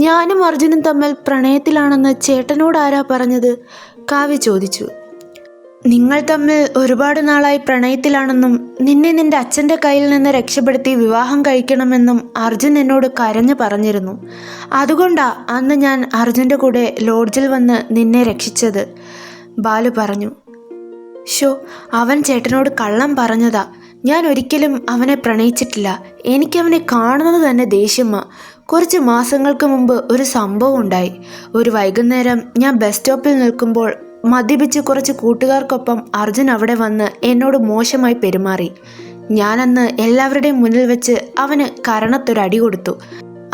ഞാനും അർജുനും തമ്മിൽ പ്രണയത്തിലാണെന്ന് ചേട്ടനോട് ആരാ പറഞ്ഞത്? കാവ്യ ചോദിച്ചു. നിങ്ങൾ തമ്മിൽ ഒരുപാട് നാളായി പ്രണയത്തിലാണെന്നും നിന്നെ നിന്റെ അച്ഛൻ്റെ കയ്യിൽ നിന്ന് രക്ഷപ്പെടുത്തി വിവാഹം കഴിക്കണമെന്നും അർജുൻ എന്നോട് കരഞ്ഞു പറഞ്ഞിരുന്നു. അതുകൊണ്ടാ അന്ന് ഞാൻ അർജുൻ്റെ കൂടെ ലോഡ്ജിൽ വന്ന് നിന്നെ രക്ഷിച്ചത്, ബാലു പറഞ്ഞു. അവൻ ചേട്ടനോട് കള്ളം പറഞ്ഞതാ. ഞാൻ ഒരിക്കലും അവനെ പ്രണയിച്ചിട്ടില്ല. എനിക്കവനെ കാണുന്നത് തന്നെ ദേഷ്യമാ. കുറച്ച് മാസങ്ങൾക്ക് മുമ്പ് ഒരു സംഭവം ഉണ്ടായി. ഒരു വൈകുന്നേരം ഞാൻ ബസ് സ്റ്റോപ്പിൽ നിൽക്കുമ്പോൾ മദ്യപിച്ച് കുറച്ച് കൂട്ടുകാർക്കൊപ്പം അർജുൻ അവിടെ വന്ന് എന്നോട് മോശമായി പെരുമാറി. ഞാനന്ന് എല്ലാവരുടെയും മുന്നിൽ വെച്ച് അവന് കരണത്തൊരടി കൊടുത്തു.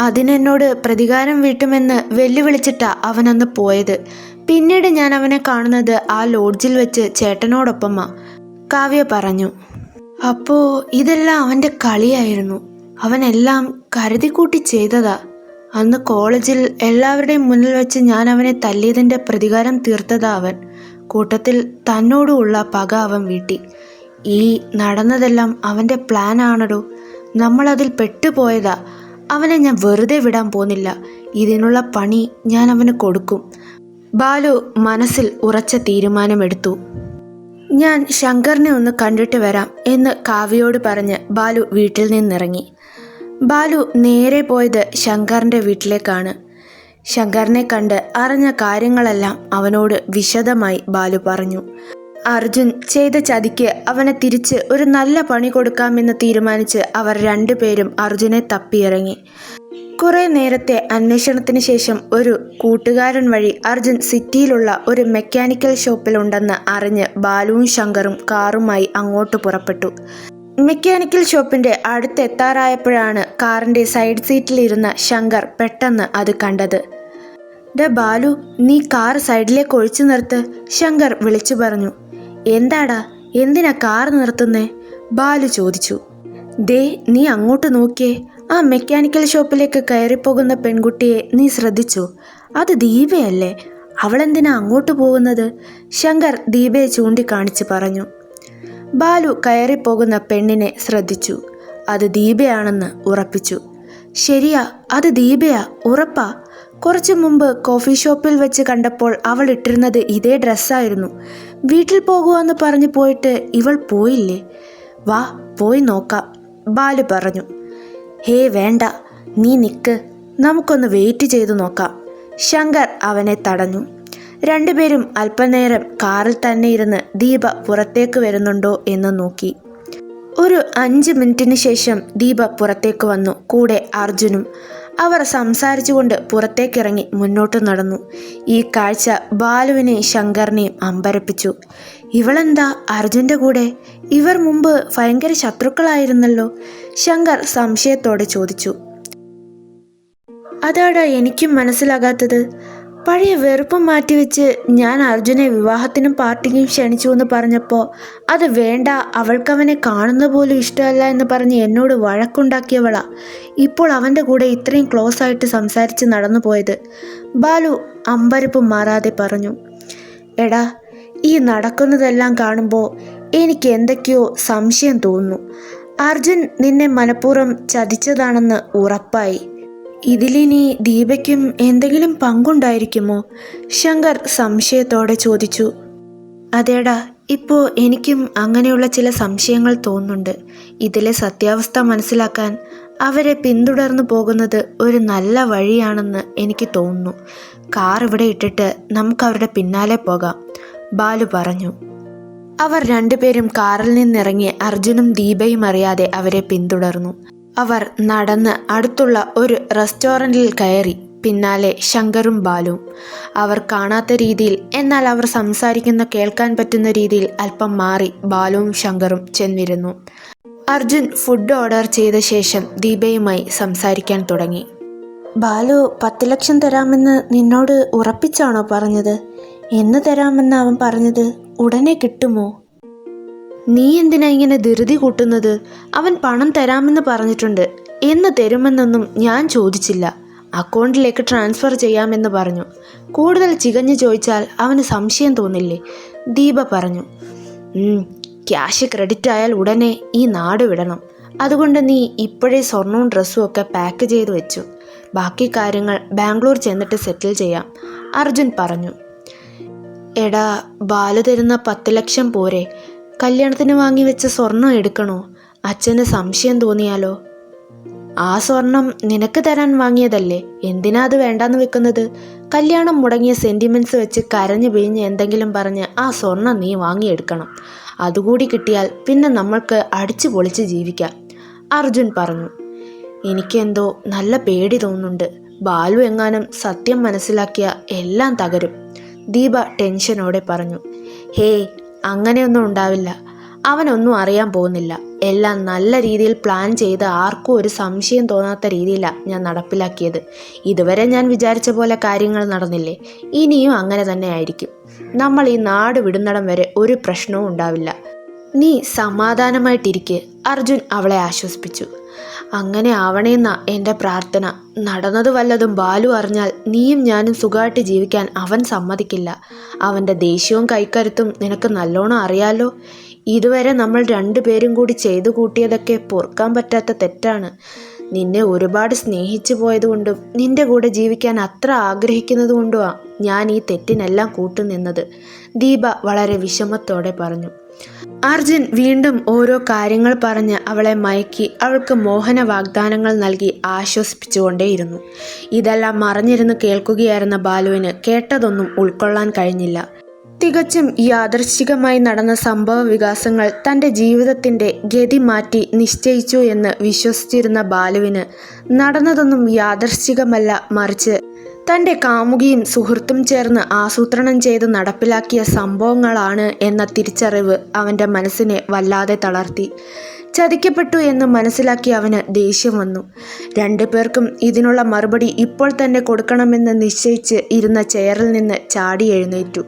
അതിനെന്നോട് പ്രതികാരം വീട്ടുമെന്ന് വെല്ലുവിളിച്ചിട്ടാ അവനന്ന് പോയത്. പിന്നീട് ഞാൻ അവനെ കാണുന്നത് ആ ലോഡ്ജിൽ വെച്ച് ചേട്ടനോടൊപ്പമാ, കാവ്യ പറഞ്ഞു. അപ്പോൾ ഇതെല്ലാം അവൻ്റെ കളിയായിരുന്നു. അവനെല്ലാം കരുതിക്കൂട്ടി ചെയ്തതാ. അന്ന് കോളേജിൽ എല്ലാവരുടെയും മുന്നിൽ വെച്ച് ഞാൻ അവനെ തല്ലിയതിൻ്റെ പ്രതികാരം തീർത്തതാ അവൻ. കൂട്ടത്തിൽ തന്നോടുമുള്ള പക അവൻ വീട്ടി. ഈ നടന്നതെല്ലാം അവൻ്റെ പ്ലാനാണടോ. നമ്മളതിൽ പെട്ടുപോയതാ. അവനെ ഞാൻ വെറുതെ വിടാൻ പോന്നില്ല. ഇതിനുള്ള പണി ഞാൻ അവന് കൊടുക്കും. ബാലു മനസ്സിൽ ഉറച്ച തീരുമാനമെടുത്തു. ഞാൻ ശങ്കറിനെ ഒന്ന് കണ്ടിട്ട് വരാം എന്ന് കാവ്യയോട് പറഞ്ഞ് ബാലു വീട്ടിൽ നിന്നിറങ്ങി. ബാലു നേരെ പോയത് ശങ്കറിൻ്റെ വീട്ടിലേക്കാണ്. ശങ്കറിനെ കണ്ട് അറിഞ്ഞ കാര്യങ്ങളെല്ലാം അവനോട് വിശദമായി ബാലു പറഞ്ഞു. അർജുൻ ചെയ്ത ചതിക്ക് അവനെ തിരിച്ച് ഒരു നല്ല പണി കൊടുക്കാമെന്ന് തീരുമാനിച്ച് അവർ രണ്ടുപേരും അർജുനെ തപ്പിയിറങ്ങി. കുറേ നേരത്തെ അന്വേഷണത്തിന് ശേഷം ഒരു കൂട്ടുകാരൻ വഴി അർജുൻ സിറ്റിയിലുള്ള ഒരു മെക്കാനിക്കൽ ഷോപ്പിലുണ്ടെന്ന് അറിഞ്ഞ് ബാലുവും ശങ്കറും കാറുമായി അങ്ങോട്ട് പുറപ്പെട്ടു. മെക്കാനിക്കൽ ഷോപ്പിൻ്റെ അടുത്തെത്താറായപ്പോഴാണ് കാറിൻ്റെ സൈഡ് സീറ്റിലിരുന്ന ശങ്കർ പെട്ടെന്ന് അത് കണ്ടത്. "ഡാ ബാലു, നീ കാർ സൈഡിലേക്ക് ഒഴിച്ചു നിർത്ത്," ശങ്കർ വിളിച്ചു പറഞ്ഞു. "എന്താടാ, എന്തിനാ കാർ നിർത്തുന്നേ?" ബാലു ചോദിച്ചു. "ദേ, നീ അങ്ങോട്ട് നോക്കിയേ. ആ മെക്കാനിക്കൽ ഷോപ്പിലേക്ക് കയറിപ്പോകുന്ന പെൺകുട്ടിയെ നീ ശ്രദ്ധിച്ചോ? അത് ദീപയല്ലേ? അവളെന്തിനാ അങ്ങോട്ട് പോകുന്നത്?" ശങ്കർ ദീപയെ ചൂണ്ടിക്കാണിച്ച് പറഞ്ഞു. ബാലു കയറിപ്പോകുന്ന പെണ്ണിനെ ശ്രദ്ധിച്ചു. അത് ദീപയാണെന്ന് ഉറപ്പിച്ചു. "ശരിയാ, അത് ദീപയാ, ഉറപ്പാ. കുറച്ചു മുമ്പ് കോഫി ഷോപ്പിൽ വെച്ച് കണ്ടപ്പോൾ അവൾ ഇട്ടിരുന്നത് ഇതേ ഡ്രസ്സായിരുന്നു. വീട്ടിൽ പോകുവാന്ന് പറഞ്ഞു പോയിട്ട് ഇവൾ പോയില്ലേ? വാ, പോയി നോക്കാം," ബാലു പറഞ്ഞു. "ഹേ വേണ്ട, നീ നിക്ക്, നമുക്കൊന്ന് വെയിറ്റ് ചെയ്തു നോക്കാം," ശങ്കർ അവനെ തടഞ്ഞു. രണ്ടുപേരും അല്പനേരം കാറിൽ തന്നെ ഇരുന്ന് ദീപ പുറത്തേക്ക് വരുന്നുണ്ടോ എന്ന് നോക്കി. ഒരു 5 മിനിറ്റിന് ശേഷം ദീപ പുറത്തേക്ക് വന്നു, കൂടെ അർജുനും. അവർ സംസാരിച്ചുകൊണ്ട് പുറത്തേക്കിറങ്ങി മുന്നോട്ട് നടന്നു. ഈ കാഴ്ച ബാലുവിനെയും ശങ്കറിനെയും അമ്പരപ്പിച്ചു. "ഇവളെന്താ അർജുൻ്റെ കൂടെ? ഇവർ മുമ്പ് ഭയങ്കര ശത്രുക്കളായിരുന്നല്ലോ," ശങ്കർ സംശയത്തോടെ ചോദിച്ചു. "അതാടാ എനിക്കും മനസ്സിലാകാത്തത്. പഴയ വെറുപ്പം മാറ്റിവെച്ച് ഞാൻ അർജുനെ വിവാഹത്തിനും പാർട്ടിക്കും ക്ഷണിച്ചു എന്ന് പറഞ്ഞപ്പോൾ അത് വേണ്ട, അവൾക്കവനെ കാണുന്ന പോലും ഇഷ്ടമല്ല എന്ന് പറഞ്ഞ് എന്നോട് വഴക്കുണ്ടാക്കിയവളാ ഇപ്പോൾ അവൻ്റെ കൂടെ ഇത്രയും ക്ലോസ് ആയിട്ട് സംസാരിച്ച് നടന്നു പോയത്," ബാലു അമ്പരപ്പ് മാറാതെ പറഞ്ഞു. "എടാ, ഈ നടക്കുന്നതെല്ലാം കാണുമ്പോൾ എനിക്ക് എന്തൊക്കെയോ സംശയം തോന്നുന്നു. അർജുൻ നിന്നെ മനഃപൂർവ്വം ചതിച്ചതാണെന്ന് ഉറപ്പായി. ഇതിലിനി ദീപയ്ക്കും എന്തെങ്കിലും പങ്കുണ്ടായിരിക്കുമോ?" ശങ്കർ സംശയത്തോടെ ചോദിച്ചു. "അതേടാ, ഇപ്പോൾ എനിക്കും അങ്ങനെയുള്ള ചില സംശയങ്ങൾ തോന്നുന്നുണ്ട്. ഇതിലെ സത്യാവസ്ഥ മനസ്സിലാക്കാൻ അവരെ പിന്തുടർന്നു പോകുന്നത് ഒരു നല്ല വഴിയാണെന്ന് എനിക്ക് തോന്നുന്നു. കാർ ഇവിടെ ഇട്ടിട്ട് നമുക്ക് അവരുടെ പിന്നാലെ പോകാം," ബാലു പറഞ്ഞു. അവർ രണ്ടുപേരും കാറിൽ നിന്നിറങ്ങി അർജുനും ദീപയും അറിയാതെ അവരെ പിന്തുടർന്നു. അവർ നടന്ന് അടുത്തുള്ള ഒരു റെസ്റ്റോറൻറ്റിൽ കയറി. പിന്നാലെ ശങ്കറും ബാലുവും. അവർ കാണാത്ത രീതിയിൽ, എന്നാൽ അവർ സംസാരിക്കുന്ന കേൾക്കാൻ പറ്റുന്ന രീതിയിൽ അല്പം മാറി ബാലുവും ശങ്കറും ചെന്നിരുന്നു. അർജുൻ ഫുഡ് ഓർഡർ ചെയ്ത ശേഷം ദീപയുമായി സംസാരിക്കാൻ തുടങ്ങി. "ബാലു 10 ലക്ഷം തരാമെന്ന് നിന്നോട് ഉറപ്പിച്ചാണോ പറഞ്ഞത്? എന്ന് തരാമെന്ന് അവൻ പറഞ്ഞത്? ഉടനെ കിട്ടുമോ? നീ എന്തിനാ ഇങ്ങനെ ധൃതി കൂട്ടുന്നത്? അവൻ പണം തരാമെന്ന് പറഞ്ഞിട്ടുണ്ട്. എന്ന് തരുമെന്നൊന്നും ഞാൻ ചോദിച്ചില്ല. അക്കൗണ്ടിലേക്ക് ട്രാൻസ്ഫർ ചെയ്യാമെന്ന് പറഞ്ഞു. കൂടുതൽ ചികഞ്ഞു ചോദിച്ചാൽ അവന് സംശയം തോന്നില്ലേ?" ദീപ പറഞ്ഞു. ക്യാഷ് ക്രെഡിറ്റ് ആയാൽ ഉടനെ ഈ നാട് വിടണം. അതുകൊണ്ട് നീ ഇപ്പോഴേ സ്വർണവും ഡ്രസ്സും ഒക്കെ പാക്ക് ചെയ്ത് വെച്ചു. ബാക്കി കാര്യങ്ങൾ ബാംഗ്ലൂർ ചെന്നിട്ട് സെറ്റിൽ ചെയ്യാം," അർജുൻ പറഞ്ഞു. "എടാ, ബാലു തരുന്ന 10 ലക്ഷം പോരെ? കല്യാണത്തിന് വാങ്ങി വെച്ച സ്വർണം എടുക്കണോ? അച്ഛന് സംശയം തോന്നിയാലോ?" "ആ സ്വർണം നിനക്ക് തരാൻ വാങ്ങിയതല്ലേ, എന്തിനാ അത് വേണ്ടാന്ന് വെക്കുന്നത്? കല്യാണം മുടങ്ങിയ സെൻറ്റിമെൻറ്റ്സ് വെച്ച് കരഞ്ഞു പിഴിഞ്ഞ് എന്തെങ്കിലും പറഞ്ഞ് ആ സ്വർണം നീ വാങ്ങിയെടുക്കണം. അതുകൂടി കിട്ടിയാൽ പിന്നെ നമ്മൾക്ക് അടിച്ചു പൊളിച്ച് ജീവിക്കാം," അർജുൻ പറഞ്ഞു. "എനിക്കെന്തോ നല്ല പേടി തോന്നുന്നുണ്ട്. ബാലു എങ്ങാനും സത്യം മനസ്സിലാക്കിയ എല്ലാം തകരും," ദീപ ടെൻഷനോടെ പറഞ്ഞു. "ഹേയ്, അങ്ങനെയൊന്നും ഉണ്ടാവില്ല. അവനൊന്നും അറിയാൻ പോകുന്നില്ല. എല്ലാം നല്ല രീതിയിൽ പ്ലാൻ ചെയ്ത് ആർക്കും ഒരു സംശയം തോന്നാത്ത രീതിയിലാണ് ഞാൻ നടപ്പിലാക്കിയത്. ഇതുവരെ ഞാൻ വിചാരിച്ച പോലെ കാര്യങ്ങൾ നടന്നില്ലേ? ഇനിയും അങ്ങനെ തന്നെ ആയിരിക്കും. നമ്മൾ ഈ നാട് വിടുന്നിടം വരെ ഒരു പ്രശ്നവും ഉണ്ടാവില്ല. നീ സമാധാനമായിട്ടിരിക്കെ, അർജുൻ അവളെ ആശ്വസിപ്പിച്ചു. അങ്ങനെ ആവണേന്ന എൻ്റെ പ്രാർത്ഥന. നടന്നത് വല്ലതും ബാലു അറിഞ്ഞാൽ നീയും ഞാനും സുഖമായിട്ട് ജീവിക്കാൻ അവൻ സമ്മതിക്കില്ല. അവൻ്റെ ദേഷ്യവും കൈക്കരുത്തും നിനക്ക് നല്ലോണം അറിയാലോ. ഇതുവരെ നമ്മൾ രണ്ടുപേരും കൂടി ചെയ്തു കൂട്ടിയതൊക്കെ പൊറുക്കാൻ പറ്റാത്ത തെറ്റാണ്. നിന്നെ ഒരുപാട് സ്നേഹിച്ചു പോയതുകൊണ്ടും നിന്റെ കൂടെ ജീവിക്കാൻ അത്ര ആഗ്രഹിക്കുന്നത് കൊണ്ടുമാണ് ഞാൻ ഈ തെറ്റിനെല്ലാം കൂട്ടുനിന്നത്, ദീപ വളരെ വിഷമത്തോടെ പറഞ്ഞു. അർജുൻ വീണ്ടും ഓരോ കാര്യങ്ങൾ പറഞ്ഞ് അവളെ മയക്കി അവൾക്ക് മോഹന വാഗ്ദാനങ്ങൾ നൽകി ആശ്വസിപ്പിച്ചുകൊണ്ടേയിരുന്നു. ഇതെല്ലാം മറഞ്ഞിരുന്ന് കേൾക്കുകയായിരുന്ന ബാലുവിന് കേട്ടതൊന്നും ഉൾക്കൊള്ളാൻ കഴിഞ്ഞില്ല. തികച്ചും യാദൃശ്ചികമായി നടന്ന സംഭവ വികാസങ്ങൾ തൻ്റെ ജീവിതത്തിൻ്റെ ഗതി മാറ്റി നിശ്ചയിച്ചു എന്ന് വിശ്വസിച്ചിരുന്ന ബാലുവിന് നടന്നതൊന്നും യാദൃശ്ചികമല്ല, മറിച്ച് തൻ്റെ കാമുകിയും സുഹൃത്തും ചേർന്ന് ആസൂത്രണം ചെയ്ത് നടപ്പിലാക്കിയ സംഭവങ്ങളാണ് എന്ന തിരിച്ചറിവ് അവൻ്റെ മനസ്സിനെ വല്ലാതെ തളർത്തി. ചതിക്കപ്പെട്ടു എന്ന് മനസ്സിലാക്കി അവന് ദേഷ്യം വന്നു. രണ്ടുപേർക്കും ഇതിനുള്ള മറുപടി ഇപ്പോൾ തന്നെ കൊടുക്കണമെന്ന് നിശ്ചയിച്ച് ഇരുന്ന ചെയറിൽ നിന്ന് ചാടി എഴുന്നേറ്റു.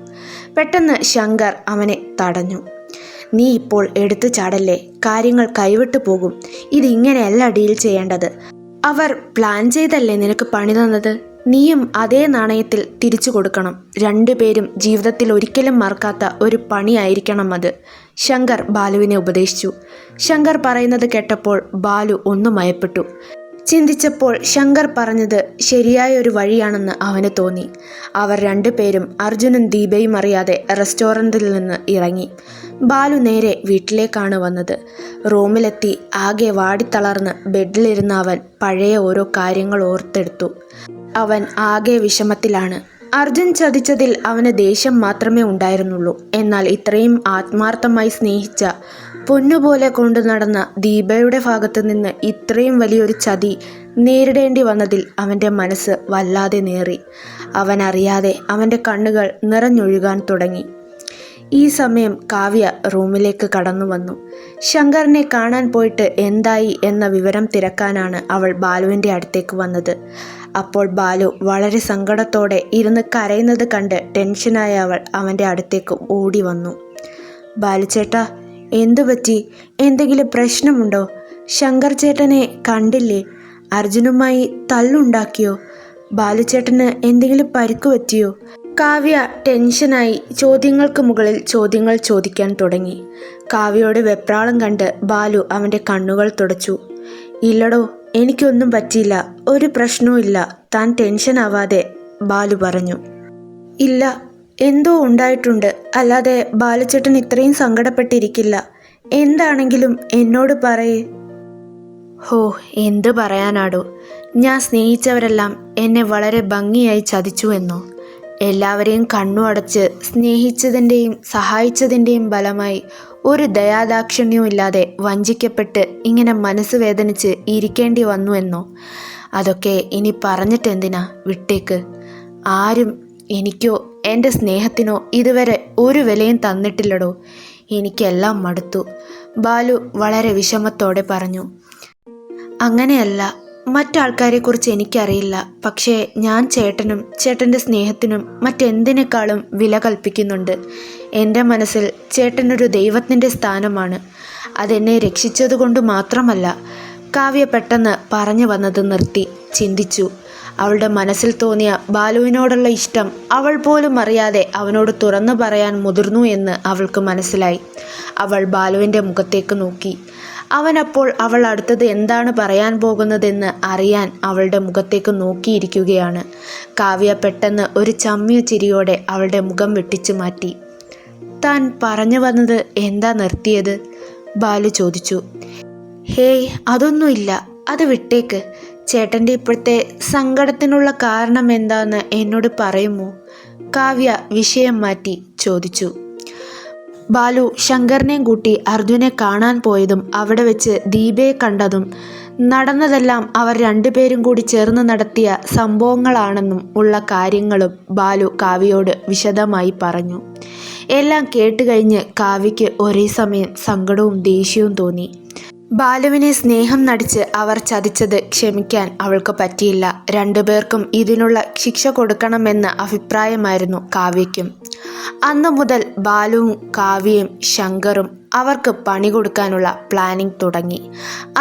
പെട്ടെന്ന് ശങ്കർ അവനെ തടഞ്ഞു. നീ ഇപ്പോൾ എടുത്തു ചാടല്ലേ, കാര്യങ്ങൾ കൈവിട്ടു പോകും. ഇതിങ്ങനെയല്ല ഡീൽ ചെയ്യേണ്ടത്. അവർ പ്ലാൻ ചെയ്തല്ലേ നിനക്ക് പണി തന്നത്, നീയും അതേ നാണയത്തിൽ തിരിച്ചു കൊടുക്കണം. രണ്ടുപേരും ജീവിതത്തിൽ ഒരിക്കലും മറക്കാത്ത ഒരു പണിയായിരിക്കണം അത്, ശങ്കർ ബാലുവിനെ ഉപദേശിച്ചു. ശങ്കർ പറയുന്നത് കേട്ടപ്പോൾ ബാലു ഒന്ന് മയപ്പെട്ടു. ചിന്തിച്ചപ്പോൾ ശങ്കർ പറഞ്ഞത് ശരിയായ ഒരു വഴിയാണെന്ന് അവന് തോന്നി. അവർ രണ്ടുപേരും അർജുനും ദീപയും അറിയാതെ റെസ്റ്റോറൻറ്റിൽ നിന്ന് ഇറങ്ങി. ബാലു നേരെ വീട്ടിലേക്കാണ് വന്നത്. റൂമിലെത്തി ആകെ വാടിത്തളർന്ന് ബെഡിലിരുന്ന അവൻ പഴയ ഓരോ കാര്യങ്ങൾ ഓർത്തെടുത്തു. അവൻ ആകെ വിഷമത്തിലാണ്. അർജുൻ ചതിച്ചതിൽ അവന് ദേഷ്യം മാത്രമേ ഉണ്ടായിരുന്നുള്ളൂ. എന്നാൽ ഇത്രയും ആത്മാർത്ഥമായി സ്നേഹിച്ച, പൊന്നുപോലെ കൊണ്ടു നടന്ന ദീപയുടെ ഭാഗത്തു നിന്ന് ഇത്രയും വലിയൊരു ചതി നേരിടേണ്ടി വന്നതിൽ അവൻ്റെ മനസ്സ് വല്ലാതെ നേറി. അവനറിയാതെ അവൻ്റെ കണ്ണുകൾ നിറഞ്ഞൊഴുകാൻ തുടങ്ങി. ഈ സമയം കാവ്യ റൂമിലേക്ക് കടന്നു വന്നു. ശങ്കറിനെ കാണാൻ പോയിട്ട് എന്തായി എന്ന വിവരം തിരക്കാനാണ് അവൾ ബാലുവിൻ്റെ അടുത്തേക്ക് വന്നത്. അപ്പോൾ ബാലു വളരെ സങ്കടത്തോടെ ഇരുന്ന് കരയുന്നത് കണ്ട് ടെൻഷനായ അവൾ അവൻ്റെ അടുത്തേക്ക് ഓടി വന്നു. ബാലുചേട്ടാ, എന്തു പറ്റി? എന്തെങ്കിലും പ്രശ്നമുണ്ടോ? ശങ്കർ ചേട്ടനെ കണ്ടില്ലേ? അർജുനുമായി തല്ലുണ്ടാക്കിയോ? ബാലുചേട്ടന് എന്തെങ്കിലും പരിക്കു പറ്റിയോ? കാവ്യ ടെൻഷനായി ചോദ്യങ്ങൾക്ക് മുകളിൽ ചോദ്യങ്ങൾ ചോദിക്കാൻ തുടങ്ങി. കാവ്യയുടെ വെപ്രാളം കണ്ട് ബാലു അവൻ്റെ കണ്ണുകൾ തുടച്ചു. ഇല്ലടോ, എനിക്കൊന്നും പറ്റിയില്ല, ഒരു പ്രശ്നവും ഇല്ല, താൻ ടെൻഷൻ ആവാതെ, ബാലു പറഞ്ഞു. ഇല്ല, എന്തോ ഉണ്ടായിട്ടുണ്ട്, അല്ലാതെ ബാലുചേട്ടൻ ഇത്രയും സങ്കടപ്പെട്ടിരിക്കില്ല. എന്താണെങ്കിലും എന്നോട് പറയേ. ഹോ, എന്ത് പറയാനാടോ, ഞാൻ സ്നേഹിച്ചവരെല്ലാം എന്നെ വളരെ ഭംഗിയായി ചതിച്ചു എന്നോ. എല്ലാവരെയും കണ്ണു അടച്ച് സ്നേഹിച്ചതിൻ്റെയും സഹായിച്ചതിൻ്റെയും ഫലമായി ഒരു ദയാദാക്ഷിണ്യവും ഇല്ലാതെ വഞ്ചിക്കപ്പെട്ട് ഇങ്ങനെ മനസ്സ് വേദനിച്ച് ഇരിക്കേണ്ടി വന്നു എന്നോ. അതൊക്കെ ഇനി പറഞ്ഞിട്ടെന്തിനാ, വിട്ടേക്ക്. ആരും എനിക്കോ എൻ്റെ സ്നേഹത്തിനോ ഇതുവരെ ഒരു വിലയും തന്നിട്ടില്ലടോ. എനിക്കെല്ലാം മടുത്തു, ബാലു വളരെ വിഷമത്തോടെ പറഞ്ഞു. അങ്ങനെയല്ല, മറ്റാൾക്കാരെക്കുറിച്ച് എനിക്കറിയില്ല. പക്ഷേ ഞാൻ ചേട്ടനും ചേട്ടൻ്റെ സ്നേഹത്തിനും മറ്റെന്തിനേക്കാളും വില കൽപ്പിക്കുന്നുണ്ട്. എൻ്റെ മനസ്സിൽ ചേട്ടനൊരു ദൈവത്തിൻ്റെ സ്ഥാനമാണ്. അതെന്നെ രക്ഷിച്ചതുകൊണ്ട് മാത്രമല്ല. കാവ്യ പെട്ടെന്ന് പറഞ്ഞു വന്നത് നിർത്തി ചിന്തിച്ചു. അവളുടെ മനസ്സിൽ തോന്നിയ ബാലുവിനോടുള്ള ഇഷ്ടം അവൾ പോലും അറിയാതെ അവനോട് തുറന്നു പറയാൻ മുതിർന്നു എന്ന് അവൾക്ക് മനസ്സിലായി. അവൾ ബാലുവിൻ്റെ മുഖത്തേക്ക് നോക്കി. അവനപ്പോൾ അവൾ അടുത്തത് എന്താണ് പറയാൻ പോകുന്നതെന്ന് അറിയാൻ അവളുടെ മുഖത്തേക്ക് നോക്കിയിരിക്കുകയാണ്. കാവ്യ പെട്ടെന്ന് ഒരു ചമ്മിയ ചിരിയോടെ അവളുടെ മുഖം വെട്ടിച്ചു മാറ്റി. താൻ പറഞ്ഞു വന്നത് എന്താ നിർത്തിയത്? ബാലു ചോദിച്ചു. ഹേയ്, അതൊന്നുമില്ല, അത് വിട്ടേക്ക്. ചേട്ടൻ്റെ ഇപ്പോഴത്തെ സങ്കടത്തിനുള്ള കാരണം എന്താന്ന് എന്നോട് പറയുമോ? കാവ്യ വിഷയം മാറ്റി ചോദിച്ചു. ബാലു ശങ്കറിനെയും കൂട്ടി അർജുനെ കാണാൻ പോയതും അവിടെ വെച്ച് ദീപയെ കണ്ടതും നടന്നതെല്ലാം അവർ രണ്ടുപേരും കൂടി ചേർന്ന് നടത്തിയ സംഭവങ്ങളാണെന്നും ഉള്ള കാര്യങ്ങളും ബാലു കാവ്യയോട് വിശദമായി പറഞ്ഞു. എല്ലാം കേട്ടുകഴിഞ്ഞ് കാവ്യയ്ക്ക് ഒരേ സമയം സങ്കടവും ദേഷ്യവും തോന്നി. ബാലുവിനെ സ്നേഹം നടിച്ച് അവർ ചതിച്ചത് ക്ഷമിക്കാൻ അവൾക്ക് പറ്റിയില്ല. രണ്ടുപേർക്കും ഇതിനുള്ള ശിക്ഷ കൊടുക്കണമെന്ന അഭിപ്രായമായിരുന്നു കാവ്യയ്ക്കും. അന്നു മുതൽ ബാലുവും കാവ്യയും ശങ്കറും അവർക്ക് പണി കൊടുക്കാനുള്ള പ്ലാനിംഗ് തുടങ്ങി.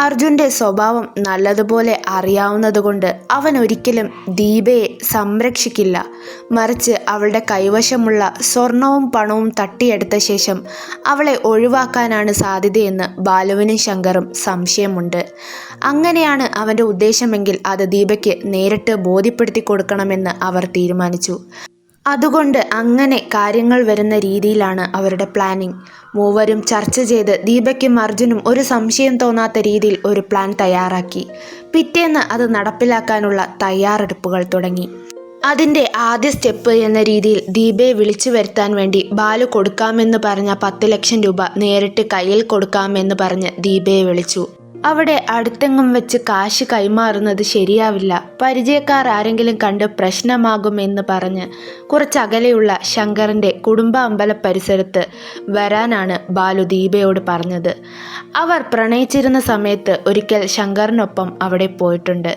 അർജുൻ്റെ സ്വഭാവം നല്ലതുപോലെ അറിയാവുന്നതുകൊണ്ട് അവൻ ഒരിക്കലും ദീപയെ സംരക്ഷിക്കില്ല. മറിച്ച് അവളുടെ കൈവശമുള്ള സ്വർണവും പണവും തട്ടിയെടുത്ത ശേഷം അവളെ ഒഴിവാക്കാനാണ് സാധ്യതയെന്ന് ബാലുവിനും ശങ്കറും സംശയമുണ്ട്. അങ്ങനെയാണ് അവൻ്റെ ഉദ്ദേശമെങ്കിൽ അത് ദീപയ്ക്ക് നേരിട്ട് ബോധ്യപ്പെടുത്തി കൊടുക്കണമെന്ന് അവർ തീരുമാനിച്ചു. അതുകൊണ്ട് അങ്ങനെ കാര്യങ്ങൾ വരുന്ന രീതിയിലാണ് അവരുടെ പ്ലാനിംഗ്. മൂവരും ചർച്ച ചെയ്ത് ദീപയ്ക്കും അർജുനും ഒരു സംശയം തോന്നാത്ത രീതിയിൽ ഒരു പ്ലാൻ തയ്യാറാക്കി. പിറ്റേന്ന് അത് നടപ്പിലാക്കാനുള്ള തയ്യാറെടുപ്പുകൾ തുടങ്ങി. അതിൻ്റെ ആദ്യ സ്റ്റെപ്പ് എന്ന രീതിയിൽ ദീപയെ വിളിച്ചു വരുത്താൻ വേണ്ടി ബാലു കൊടുക്കാമെന്ന് പറഞ്ഞ 10 ലക്ഷം രൂപ നേരിട്ട് കയ്യിൽ കൊടുക്കാമെന്ന് പറഞ്ഞ് ദീപയെ വിളിച്ചു. അവിടെ അടുത്തെങ്ങും വെച്ച് കാശ് കൈമാറുന്നത് ശരിയാവില്ല, പരിചയക്കാർ ആരെങ്കിലും കണ്ട് പ്രശ്നമാകുമെന്ന് പറഞ്ഞ് കുറച്ചകലെയുള്ള ശങ്കറിൻ്റെ കുടുംബ അമ്പല പരിസരത്ത് വരാനാണ് ബാലു ദീപയോട് പറഞ്ഞത്. അവർ പ്രണയിച്ചിരുന്ന സമയത്ത് ഒരിക്കൽ ശങ്കറിനൊപ്പം അവിടെ പോയിട്ടുണ്ട്.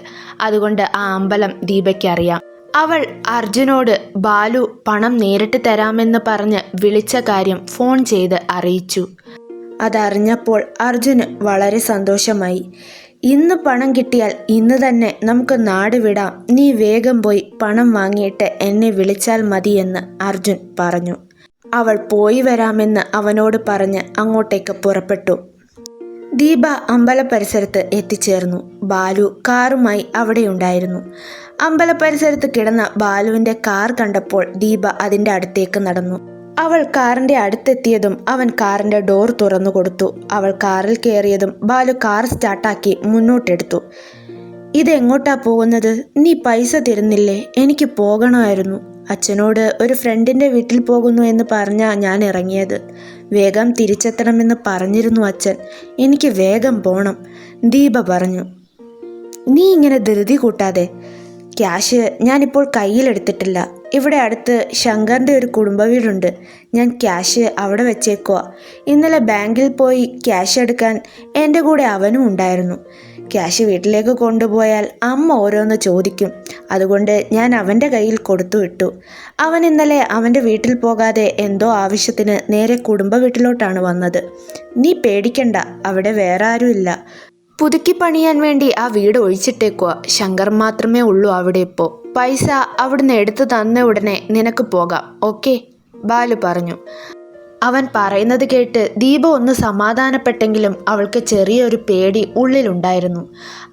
അതുകൊണ്ട് ആ അമ്പലം ദീപയ്ക്കറിയാം. അവൾ അർജുനോട് ബാലു പണം നേരിട്ട് തരാമെന്ന് പറഞ്ഞ് വിളിച്ച കാര്യം ഫോൺ ചെയ്ത് അറിയിച്ചു. അതറിഞ്ഞപ്പോൾ അർജുന് വളരെ സന്തോഷമായി. ഇന്ന് പണം കിട്ടിയാൽ ഇന്ന് തന്നെ നമുക്ക് നാട് വിടാം, നീ വേഗം പോയി പണം വാങ്ങിയിട്ട് എന്നെ വിളിച്ചാൽ മതിയെന്ന് അർജുൻ പറഞ്ഞു. അവൾ പോയി വരാമെന്ന് അവനോട് പറഞ്ഞ് അങ്ങോട്ടേക്ക് പുറപ്പെട്ടു. ദീപ അമ്പല പരിസരത്ത് എത്തിച്ചേർന്നു. ബാലു കാറുമായി അവിടെയുണ്ടായിരുന്നു. അമ്പല പരിസരത്ത് കിടന്ന ബാലുവിൻ്റെ കാർ കണ്ടപ്പോൾ ദീപ അതിൻ്റെ അടുത്തേക്ക് നടന്നു. അവൾ കാറിൻ്റെ അടുത്തെത്തിയതും അവൻ കാറിൻ്റെ ഡോർ തുറന്നു കൊടുത്തു. അവൾ കാറിൽ കയറിയതും ബാലു കാർ സ്റ്റാർട്ടാക്കി മുന്നോട്ടെടുത്തു. ഇതെങ്ങോട്ടാ പോകുന്നത്? നീ പൈസ തരുന്നില്ലേ? എനിക്ക് പോകണമായിരുന്നു. അച്ഛനോട് ഒരു ഫ്രണ്ടിൻ്റെ വീട്ടിൽ പോകുന്നു എന്ന് പറഞ്ഞാ ഞാൻ ഇറങ്ങിയത്. വേഗം തിരിച്ചെത്തണമെന്ന് പറഞ്ഞിരുന്നു അച്ഛൻ. എനിക്ക് വേഗം പോണം, ദീപ പറഞ്ഞു. നീ ഇങ്ങനെ ധൃതി കൂട്ടാതെ. ക്യാഷ് ഞാനിപ്പോൾ കയ്യിലെടുത്തിട്ടില്ല. ഇവിടെ അടുത്ത് ശങ്കറിൻ്റെ ഒരു കുടുംബ വീടുണ്ട്. ഞാൻ ക്യാഷ് അവിടെ വെച്ചേക്കുക. ഇന്നലെ ബാങ്കിൽ പോയി ക്യാഷ് എടുക്കാൻ എൻ്റെ കൂടെ അവനും ഉണ്ടായിരുന്നു. ക്യാഷ് വീട്ടിലേക്ക് കൊണ്ടുപോയാൽ അമ്മ ഓരോന്ന് ചോദിക്കും. അതുകൊണ്ട് ഞാൻ അവൻ്റെ കയ്യിൽ കൊടുത്തു വിട്ടു. അവൻ ഇന്നലെ അവൻ്റെ വീട്ടിൽ പോകാതെ എന്തോ ആവശ്യത്തിന് നേരെ കുടുംബ വീട്ടിലോട്ടാണ് വന്നത്. നീ പേടിക്കണ്ട, അവിടെ വേറെ ആരുമില്ല. പുതുക്കി പണിയാൻ വേണ്ടി ആ വീട് ഒഴിച്ചിട്ടേക്കുക. ശങ്കർ മാത്രമേ ഉള്ളൂ അവിടെ ഇപ്പോൾ. പൈസ അവിടുന്ന് എടുത്തു തന്ന ഉടനെ നിനക്ക് പോകാം, ഓക്കെ? ബാലു പറഞ്ഞു. അവൻ പറയുന്നത് കേട്ട് ദീപ ഒന്ന് സമാധാനപ്പെട്ടെങ്കിലും അവൾക്ക് ചെറിയൊരു പേടി ഉള്ളിലുണ്ടായിരുന്നു.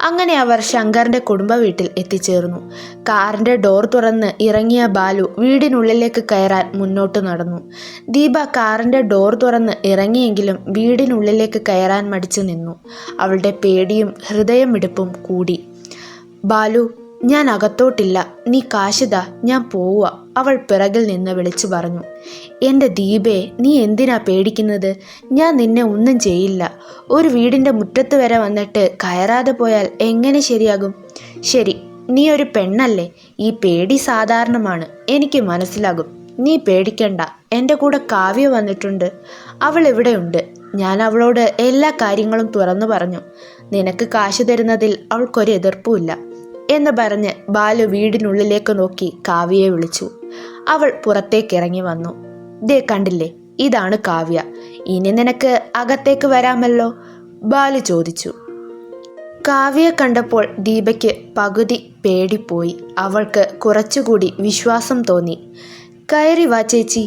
അങ്ങനെ അവർ ശങ്കറിൻ്റെ കുടുംബ വീട്ടിൽ എത്തിച്ചേർന്നു. കാറിൻ്റെ ഡോർ തുറന്ന് ഇറങ്ങിയ ബാലു വീടിനുള്ളിലേക്ക് കയറാൻ മുന്നോട്ട് നടന്നു. ദീപ കാറിൻ്റെ ഡോർ തുറന്ന് ഇറങ്ങിയെങ്കിലും വീടിനുള്ളിലേക്ക് കയറാൻ മടിച്ചു നിന്നു. അവളുടെ പേടിയും ഹൃദയമിടിപ്പും കൂടി. ബാലു, ഞാൻ അകത്തോട്ടില്ല, നീ കാശിതാ, ഞാൻ പോവുക, അവൾ പിറകിൽ നിന്ന് വിളിച്ചു പറഞ്ഞു. എൻ്റെ ദീപേ, നീ എന്തിനാ പേടിക്കുന്നത്? ഞാൻ നിന്നെ ഒന്നും ചെയ്യില്ല. ഒരു വീടിൻ്റെ മുറ്റത്ത് വരെ വന്നിട്ട് കയറാതെ പോയാൽ എങ്ങനെ ശരിയാകും? ശരി, നീ ഒരു പെണ്ണല്ലേ, ഈ പേടി സാധാരണമാണ്, എനിക്ക് മനസ്സിലാകും. നീ പേടിക്കണ്ട, എൻ്റെ കൂടെ കാവ്യ വന്നിട്ടുണ്ട്. അവൾ ഇവിടെയുണ്ട്. ഞാൻ അവളോട് എല്ലാ കാര്യങ്ങളും തുറന്നു പറഞ്ഞു. നിനക്ക് കാശ് തരുന്നതിൽ അവൾക്കൊരു എതിർപ്പുമില്ല എന്ന് പറഞ്ഞ് ബാലു വീടിനുള്ളിലേക്ക് നോക്കി കാവ്യയെ വിളിച്ചു. അവൾ പുറത്തേക്ക് ഇറങ്ങി വന്നു. ദേ കണ്ടില്ലേ, ഇതാണ് കാവ്യ. ഇനി നിനക്ക് അകത്തേക്ക് വരാമല്ലോ, ബാലു ചോദിച്ചു. കാവ്യയെ കണ്ടപ്പോൾ ദീപയ്ക്ക് പകുതി പേടിപ്പോയി. അവൾക്ക് കുറച്ചുകൂടി വിശ്വാസം തോന്നി. കയറി വാ ചേച്ചി.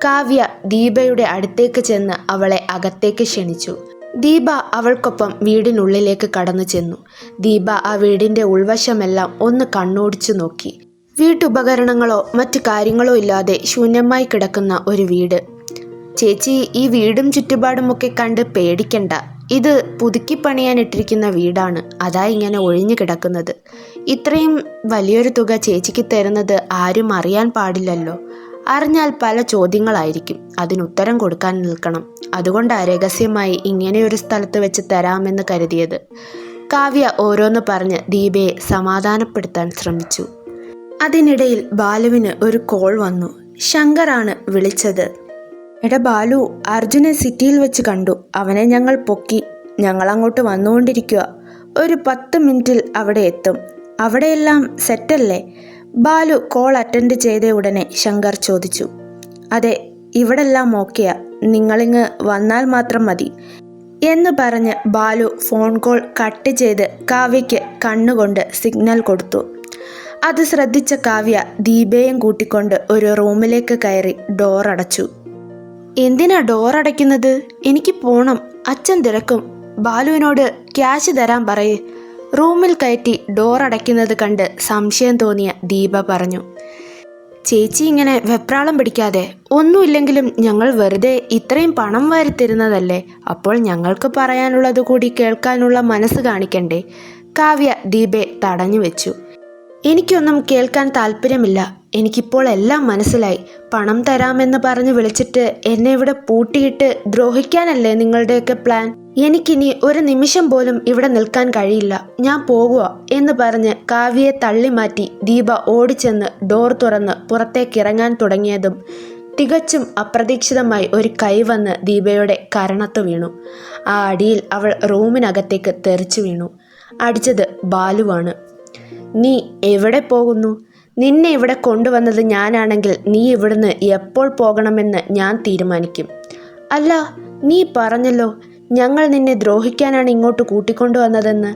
കാവ്യ ദീപയുടെ അടുത്തേക്ക് ചെന്ന് അവളെ അകത്തേക്ക് ക്ഷണിച്ചു. ദീപ അവൾക്കൊപ്പം വീടിനുള്ളിലേക്ക് കടന്നു ചെന്നു. ദീപ ആ വീടിൻ്റെ ഉൾവശമെല്ലാം ഒന്ന് കണ്ണോടിച്ചു നോക്കി. വീട്ടുപകരണങ്ങളോ മറ്റു കാര്യങ്ങളോ ഇല്ലാതെ ശൂന്യമായി കിടക്കുന്ന ഒരു വീട്. ചേച്ചി, ഈ വീടും ചുറ്റുപാടുമൊക്കെ കണ്ട് പേടിക്കണ്ട. ഇത് പുതുക്കി പണിയാനിട്ടിരിക്കുന്ന വീടാണ്, അതാ ഇങ്ങനെ ഒഴിഞ്ഞു കിടക്കുന്നത്. ഇത്രയും വലിയൊരു തുക ചേച്ചിക്ക് തരുന്നത് ആരും അറിയാൻ പാടില്ലല്ലോ. അറിഞ്ഞാൽ പല ചോദ്യങ്ങളായിരിക്കും, അതിനുത്തരം കൊടുക്കാൻ നിൽക്കണം. അതുകൊണ്ടാണ് രഹസ്യമായി ഇങ്ങനെയൊരു സ്ഥലത്ത് വെച്ച് തരാമെന്ന് കരുതിയത്. കാവ്യ ഓരോന്ന് പറഞ്ഞ് ദീപയെ സമാധാനപ്പെടുത്താൻ ശ്രമിച്ചു. അതിനിടയിൽ ബാലുവിന് ഒരു കോൾ വന്നു. ശങ്കറാണ് വിളിച്ചത്. എടാ ബാലു, അർജുനെ സിറ്റിയിൽ വെച്ച് കണ്ടു. അവനെ ഞങ്ങൾ പൊക്കി. ഞങ്ങളങ്ങോട്ട് വന്നുകൊണ്ടിരിക്കുക. ഒരു 10 മിനിറ്റിൽ അവിടെ എത്തും. അവിടെയെല്ലാം സെറ്റല്ലേ? ബാലു കോൾ അറ്റൻഡ് ചെയ്ത ഉടനെ ശങ്കർ ചോദിച്ചു. അതെ, ഇവിടെല്ലാം ഓക്കെയാ. നിങ്ങളിങ്ങ് വന്നാൽ മാത്രം മതി എന്ന് പറഞ്ഞ് ബാലു ഫോൺ കോൾ കട്ട് ചെയ്ത് കാവ്യയ്ക്ക് കണ്ണുകൊണ്ട് സിഗ്നൽ കൊടുത്തു. അത് ശ്രദ്ധിച്ച കാവ്യ ദീപയും കൂട്ടിക്കൊണ്ട് ഒരു റൂമിലേക്ക് കയറി ഡോറടച്ചു. എന്തിനാ ഡോറടയ്ക്കുന്നത്? എനിക്ക് പോണം, അച്ഛൻ തിരക്കും. ബാലുവിനോട് ക്യാഷ് തരാൻ പറയേ. റൂമിൽ കയറ്റി ഡോറടയ്ക്കുന്നത് കണ്ട് സംശയം തോന്നിയ ദീപ പറഞ്ഞു. ചേച്ചി ഇങ്ങനെ വെപ്രാളം പിടിക്കാതെ. ഒന്നുമില്ലെങ്കിലും ഞങ്ങൾ വെറുതെ ഇത്രയും പണം വാരിത്തരുന്നതല്ലേ, അപ്പോൾ ഞങ്ങൾക്ക് പറയാനുള്ളത് കൂടി കേൾക്കാനുള്ള മനസ്സ് കാണിക്കണ്ടേ? കാവ്യ ദീപയെ തടഞ്ഞു വെച്ചു. എനിക്കൊന്നും കേൾക്കാൻ താല്പര്യമില്ല. എനിക്കിപ്പോൾ എല്ലാം മനസ്സിലായി. പണം തരാമെന്ന് പറഞ്ഞ് വിളിച്ചിട്ട് എന്നെ ഇവിടെ പൂട്ടിയിട്ട് ദ്രോഹിക്കാനല്ലേ നിങ്ങളുടെയൊക്കെ പ്ലാൻ? എനിക്കിനി ഒരു നിമിഷം പോലും ഇവിടെ നിൽക്കാൻ കഴിയില്ല. ഞാൻ പോകുക എന്ന് പറഞ്ഞ് കാവ്യയെ തള്ളി മാറ്റി ദീപ ഓടിച്ചെന്ന് ഡോർ തുറന്ന് പുറത്തേക്കിറങ്ങാൻ തുടങ്ങിയതും തികച്ചും അപ്രതീക്ഷിതമായി ഒരു കൈ വന്ന് ദീപയുടെ കരണത്ത് വീണു. ആ അടിയിൽ അവൾ റൂമിനകത്തേക്ക് തെറിച്ചു വീണു. അടിച്ചത് ബാലുവാണ്. നീ എവിടെ പോകുന്നു? നിന്നെ ഇവിടെ കൊണ്ടുവന്നത് ഞാനാണെങ്കിൽ നീ ഇവിടുന്ന് എപ്പോൾ പോകണമെന്ന് ഞാൻ തീരുമാനിക്കും. അല്ല, നീ പറഞ്ഞല്ലോ ഞങ്ങൾ നിന്നെ ദ്രോഹിക്കാനാണ് ഇങ്ങോട്ട് കൂട്ടിക്കൊണ്ടുവന്നതെന്ന്.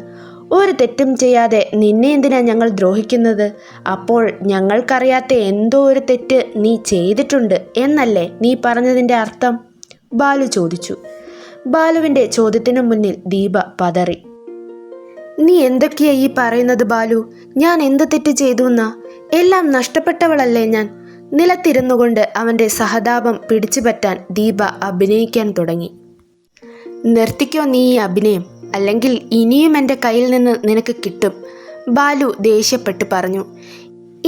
ഒരു തെറ്റും ചെയ്യാതെ നിന്നെ എന്തിനാ ഞങ്ങൾ ദ്രോഹിക്കുന്നത്? അപ്പോൾ ഞങ്ങൾക്കറിയാത്ത എന്തോ ഒരു തെറ്റ് നീ ചെയ്തിട്ടുണ്ട് എന്നല്ലേ നീ പറഞ്ഞതിൻ്റെ അർത്ഥം? ബാലു ചോദിച്ചു. ബാലുവിൻ്റെ ചോദ്യത്തിനു മുന്നിൽ ദീപ പതറി. നീ എന്തൊക്കെയാ ഈ പറയുന്നത് ബാലു? ഞാൻ എന്ത് തെറ്റ് ചെയ്തു എന്നാ? എല്ലാം നഷ്ടപ്പെട്ടവളല്ലേ ഞാൻ? നിലത്തിരുന്നുകൊണ്ട് അവൻ്റെ സഹതാപം പിടിച്ചുപറ്റാൻ ദീപ അഭിനയിക്കാൻ തുടങ്ങി. നിർത്തിക്കോ നീ ഈ അഭിനയം, അല്ലെങ്കിൽ ഇനിയും എൻ്റെ കയ്യിൽ നിന്ന് നിനക്ക് കിട്ടും, ബാലു ദേഷ്യപ്പെട്ട് പറഞ്ഞു.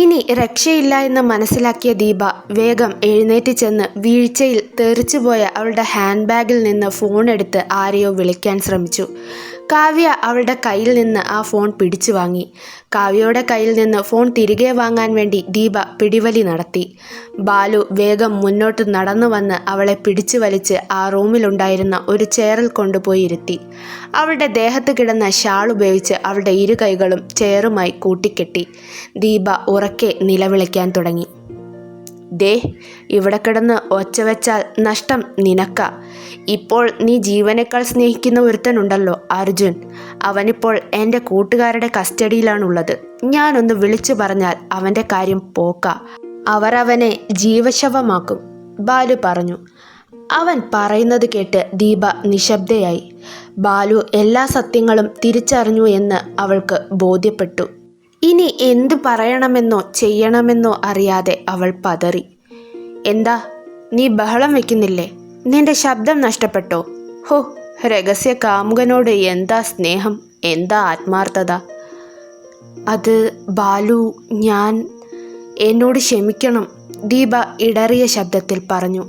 ഇനി രക്ഷയില്ല എന്ന് മനസ്സിലാക്കിയ ദീപ വേഗം എഴുന്നേറ്റ് ചെന്ന് വീഴ്ചയിൽ തെറിച്ചുപോയ അവളുടെ ഹാൻഡ് ബാഗിൽ നിന്ന് ഫോൺ എടുത്ത് ആരെയോ വിളിക്കാൻ ശ്രമിച്ചു. കാവ്യ അവളുടെ കയ്യിൽ നിന്ന് ആ ഫോൺ പിടിച്ചു വാങ്ങി. കാവ്യയുടെ കയ്യിൽ നിന്ന് ഫോൺ തിരികെ വാങ്ങാൻ വേണ്ടി ദീപ പിടിവലി നടത്തി. ബാലു വേഗം മുന്നോട്ട് നടന്നു വന്ന് അവളെ പിടിച്ചു വലിച്ച് ആ റൂമിലുണ്ടായിരുന്ന ഒരു ചെയറിൽ കൊണ്ടുപോയി ഇരുത്തി. അവളുടെ ദേഹത്ത് കിടന്ന ഷാൾ ഉപയോഗിച്ച് അവളുടെ ഇരു കൈകളും ചെയറുമായി കൂട്ടിക്കെട്ടി. ദീപ ഉറക്കെ നിലവിളിക്കാൻ തുടങ്ങി. ദേ, ഇവിടെ കിടന്ന് ഒച്ച വെച്ചാൽ നഷ്ടം നിനക്കാ. ഇപ്പോൾ നീ ജീവനേക്കാൾ സ്നേഹിക്കുന്ന ഒരുത്തനുണ്ടല്ലോ, അർജുൻ. അവനിപ്പോൾ എൻ്റെ കൂട്ടുകാരുടെ കസ്റ്റഡിയിലാണുള്ളത്. ഞാനൊന്ന് വിളിച്ചു പറഞ്ഞാൽ അവൻ്റെ കാര്യം പോക്ക. അവർ അവനെ ജീവശവമാക്കും, ബാലു പറഞ്ഞു. അവൻ പറയുന്നത് കേട്ട് ദീപ നിശബ്ദയായി. ബാലു എല്ലാ സത്യങ്ങളും തിരിച്ചറിഞ്ഞു എന്ന് അവൾക്ക് ബോധ്യപ്പെട്ടു. ഇനി എന്തു പറയണമെന്നോ ചെയ്യണമെന്നോ അറിയാതെ അവൾ പതറി. എന്താ, നീ ബഹളം വെക്കുന്നില്ലേ? നിന്റെ ശബ്ദം നഷ്ടപ്പെട്ടോ? ഹോ, രഹസ്യ കാമുകനോട് എന്താ സ്നേഹം, എന്താ ആത്മാർത്ഥത! അത് ബാലു, എന്നോട് ക്ഷമിക്കണം, ദീപ ഇടറിയ ശബ്ദത്തിൽ പറഞ്ഞു.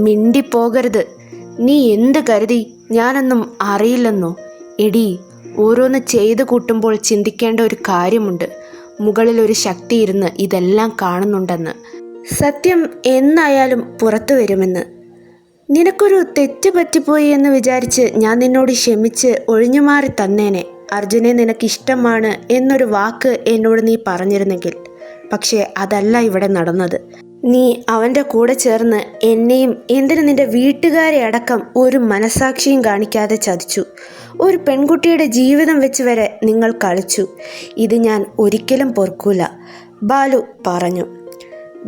മിണ്ടിപ്പോകരുത്. നീ എന്ത് കരുതി ഞാനൊന്നും അറിയില്ലെന്നോ? എടീ, ഓരോന്ന് ചെയ്തു കൂട്ടുമ്പോൾ ചിന്തിക്കേണ്ട ഒരു കാര്യമുണ്ട്. മുകളിലൊരു ശക്തി ഇരുന്ന് ഇതെല്ലാം കാണുന്നുണ്ടെന്ന്. സത്യം എന്നായാലും പുറത്തു വരുമെന്ന്. നിനക്കൊരു തെറ്റ് പറ്റിപ്പോയി എന്ന് വിചാരിച്ച് ഞാൻ നിന്നോട് ക്ഷമിച്ച് ഒഴിഞ്ഞുമാറി തന്നേനെ. അർജുനെ നിനക്കിഷ്ടമാണ് എന്നൊരു വാക്ക് എന്നോട് നീ പറഞ്ഞിരുന്നെങ്കിൽ. പക്ഷേ അതല്ല ഇവിടെ നടന്നത്. നീ അവൻ്റെ കൂടെ ചേർന്ന് എന്നെയും എന്തിന് നിന്റെ വീട്ടുകാരെ അടക്കം ഒരു മനസാക്ഷിയും കാണിക്കാതെ ചതിച്ചു. ഒരു പെൺകുട്ടിയുടെ ജീവിതം വെച്ച് വരെ നിങ്ങൾ കളിച്ചു. ഇത് ഞാൻ ഒരിക്കലും പൊറുക്കൂല, ബാലു പറഞ്ഞു.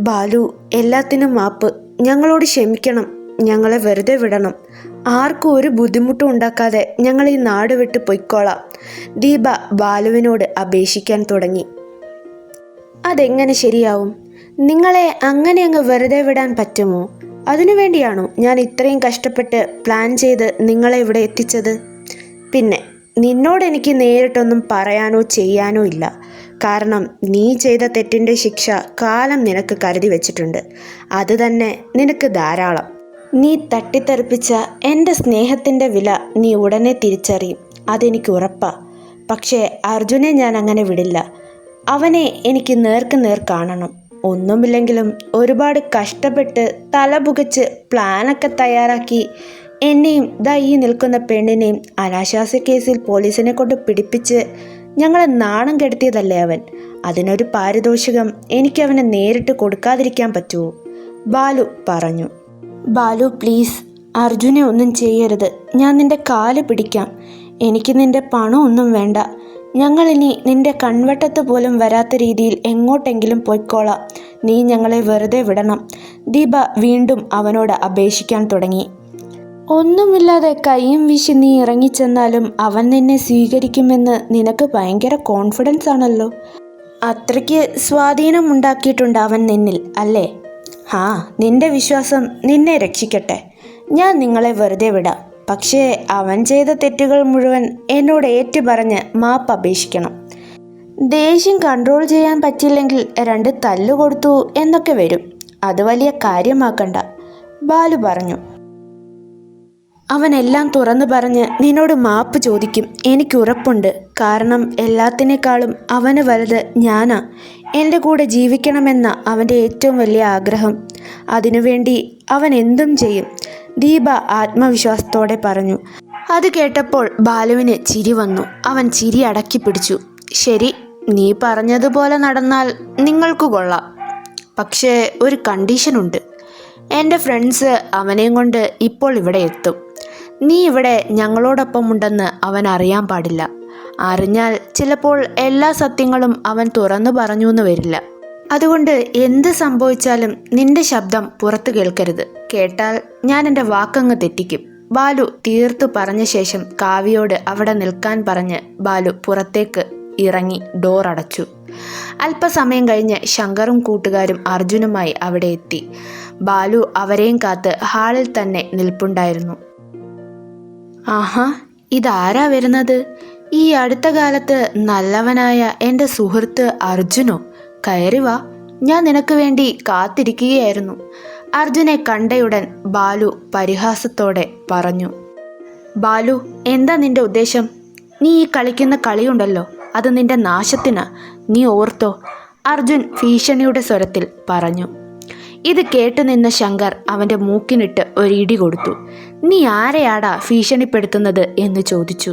ബാലു, എല്ലാത്തിനും മാപ്പ്. ഞങ്ങളോട് ക്ഷമിക്കണം. ഞങ്ങളെ വെറുതെ വിടണം. ആർക്കും ഒരു ബുദ്ധിമുട്ടും ഉണ്ടാക്കാതെ ഞങ്ങൾ ഈ നാട് വിട്ട് പൊയ്ക്കോളാം, ദീപ ബാലുവിനോട് അപേക്ഷിക്കാൻ തുടങ്ങി. അതെങ്ങനെ ശരിയാവും? നിങ്ങളെ അങ്ങനെ അങ്ങ് വെറുതെ വിടാൻ പറ്റുമോ? അതിനുവേണ്ടിയാണോ ഞാൻ ഇത്രയും കഷ്ടപ്പെട്ട് പ്ലാൻ ചെയ്ത് നിങ്ങളെ ഇവിടെ എത്തിച്ചത്? പിന്നെ നിന്നോട് എനിക്ക് നേരിട്ടൊന്നും പറയാനോ ചെയ്യാനോ ഇല്ല. കാരണം നീ ചെയ്ത തെറ്റിൻ്റെ ശിക്ഷ കാലം നിനക്ക് കരുതി വെച്ചിട്ടുണ്ട്. അത് തന്നെ നിനക്ക് ധാരാളം. നീ തട്ടിത്തെറിപ്പിച്ച എൻ്റെ സ്നേഹത്തിൻ്റെ വില നീ ഉടനെ തിരിച്ചറിയും, അതെനിക്ക് ഉറപ്പാ. പക്ഷേ അർജുനെ ഞാൻ അങ്ങനെ വിടില്ല. അവനെ എനിക്ക് നേർക്ക് നേർ കാണണം. ഒന്നുമില്ലെങ്കിലും ഒരുപാട് കഷ്ടപ്പെട്ട് തലപുകച്ച് പ്ലാനൊക്കെ തയ്യാറാക്കി എന്നെയും ഈ നിൽക്കുന്ന പെണ്ണിനെയും അനാശാസ്യ കേസിൽ പോലീസിനെ കൊണ്ട് പിടിപ്പിച്ച് ഞങ്ങളെ നാണം കെടുത്തിയതല്ലേ അവൻ. അതിനൊരു പാരിതോഷികം എനിക്കവനെ നേരിട്ട് കൊടുക്കാതിരിക്കാൻ പറ്റുമോ? ബാലു പറഞ്ഞു. ബാലു പ്ലീസ്, അർജുനെ ഒന്നും ചെയ്യരുത്. ഞാൻ നിന്റെ കാല് പിടിക്കാം. എനിക്ക് നിന്റെ പണം ഒന്നും വേണ്ട. ഞങ്ങളിനി നിന്റെ കൺവട്ടത്ത് പോലും വരാത്ത രീതിയിൽ എങ്ങോട്ടെങ്കിലും പൊയ്ക്കോളാം. നീ ഞങ്ങളെ വെറുതെ വിടണം. ദീപ വീണ്ടും അവനോട് അപേക്ഷിക്കാൻ തുടങ്ങി. ഒന്നുമില്ലാതെ കൈയും വീശി നീ ഇറങ്ങിച്ചെന്നാലും അവൻ നിന്നെ സ്വീകരിക്കുമെന്ന് നിനക്ക് ഭയങ്കര കോൺഫിഡൻസ് ആണല്ലോ. അത്രയ്ക്ക് സ്വാധീനമുണ്ടാക്കിയിട്ടുണ്ട് അവൻ നിന്നിൽ, അല്ലേ? ആ, നിന്റെ വിശ്വാസം നിന്നെ രക്ഷിക്കട്ടെ. ഞാൻ നിങ്ങളെ വെറുതെ വിടാം. പക്ഷേ അവൻ ചെയ്ത തെറ്റുകൾ മുഴുവൻ എന്നോട് ഏറ്റുപറഞ്ഞ് മാപ്പ് അപേക്ഷിക്കണം. ദേഷ്യം കൺട്രോൾ ചെയ്യാൻ പറ്റില്ലെങ്കിൽ 2 തല്ല് കൊടുത്തു എന്നൊക്കെ വരും. അത് വലിയ കാര്യമാക്കണ്ട, ബാലു പറഞ്ഞു. അവനെല്ലാം തുറന്നു പറഞ്ഞ് നിന്നോട് മാപ്പ് ചോദിക്കും, എനിക്കുറപ്പുണ്ട്. കാരണം എല്ലാത്തിനേക്കാളും അവന് വലുത് ഞാനാ. എൻ്റെ കൂടെ ജീവിക്കണമെന്ന അവൻ്റെ ഏറ്റവും വലിയ ആഗ്രഹം. അതിനുവേണ്ടി അവൻ എന്തും ചെയ്യും, ദീപ ആത്മവിശ്വാസത്തോടെ പറഞ്ഞു. അത് കേട്ടപ്പോൾ ബാലുവിന് ചിരി വന്നു. അവൻ ചിരി അടക്കി പിടിച്ചു. ശരി, നീ പറഞ്ഞതുപോലെ നടന്നാൽ നിങ്ങൾക്ക് കൊള്ളാം. പക്ഷേ ഒരു കണ്ടീഷനുണ്ട്. എൻ്റെ ഫ്രണ്ട്സ് അവനെയും കൊണ്ട് ഇപ്പോൾ ഇവിടെ എത്തും. നീ ഇവിടെ ഞങ്ങളോടൊപ്പം ഉണ്ടെന്ന് അവൻ അറിയാൻ പാടില്ല. അറിഞ്ഞാൽ ചിലപ്പോൾ എല്ലാ സത്യങ്ങളും അവൻ തുറന്നു പറഞ്ഞു എന്ന് വരില്ല. അതുകൊണ്ട് എന്ത് സംഭവിച്ചാലും നിന്റെ ശബ്ദം പുറത്തു കേൾക്കരുത്. കേട്ടാൽ ഞാൻ എൻ്റെ വാക്കങ്ങ് തെറ്റിക്കും. ബാലു തീർത്തു പറഞ്ഞ ശേഷം കാവ്യയോട് അവിടെ നിൽക്കാൻ പറഞ്ഞ് ബാലു പുറത്തേക്ക് ഇറങ്ങി ഡോർ അടച്ചു. അല്പസമയം കഴിഞ്ഞ് ശങ്കറും കൂട്ടുകാരും അർജുനുമായി അവിടെ എത്തി. ബാലു അവരെയും കാത്ത് ഹാളിൽ തന്നെ നിൽപ്പുണ്ടായിരുന്നു. ആഹാ, ഇതാരാ വരുന്നത്? ഈ അടുത്ത കാലത്ത് നല്ലവനായ എൻ്റെ സുഹൃത്ത് അർജുനോ? കയറി വാ, ഞാൻ നിനക്ക് വേണ്ടി കാത്തിരിക്കുകയായിരുന്നു. അർജുനെ കണ്ടയുടൻ ബാലു പരിഹാസത്തോടെ പറഞ്ഞു. ബാലു, എന്താ നിന്റെ ഉദ്ദേശം? നീ ഈ കളിക്കുന്ന കളിയുണ്ടല്ലോ, അത് നിന്റെ നാശത്തിനാ, നീ ഓർത്തോ? അർജുൻ ഭീഷണിയുടെ സ്വരത്തിൽ പറഞ്ഞു. ഇത് കേട്ടു നിന്ന ശങ്കർ അവൻ്റെ മൂക്കിനിട്ട് ഒരിടി കൊടുത്തു. നീ ആരെയാടാ ഭീഷണിപ്പെടുത്തുന്നത് എന്ന് ചോദിച്ചു.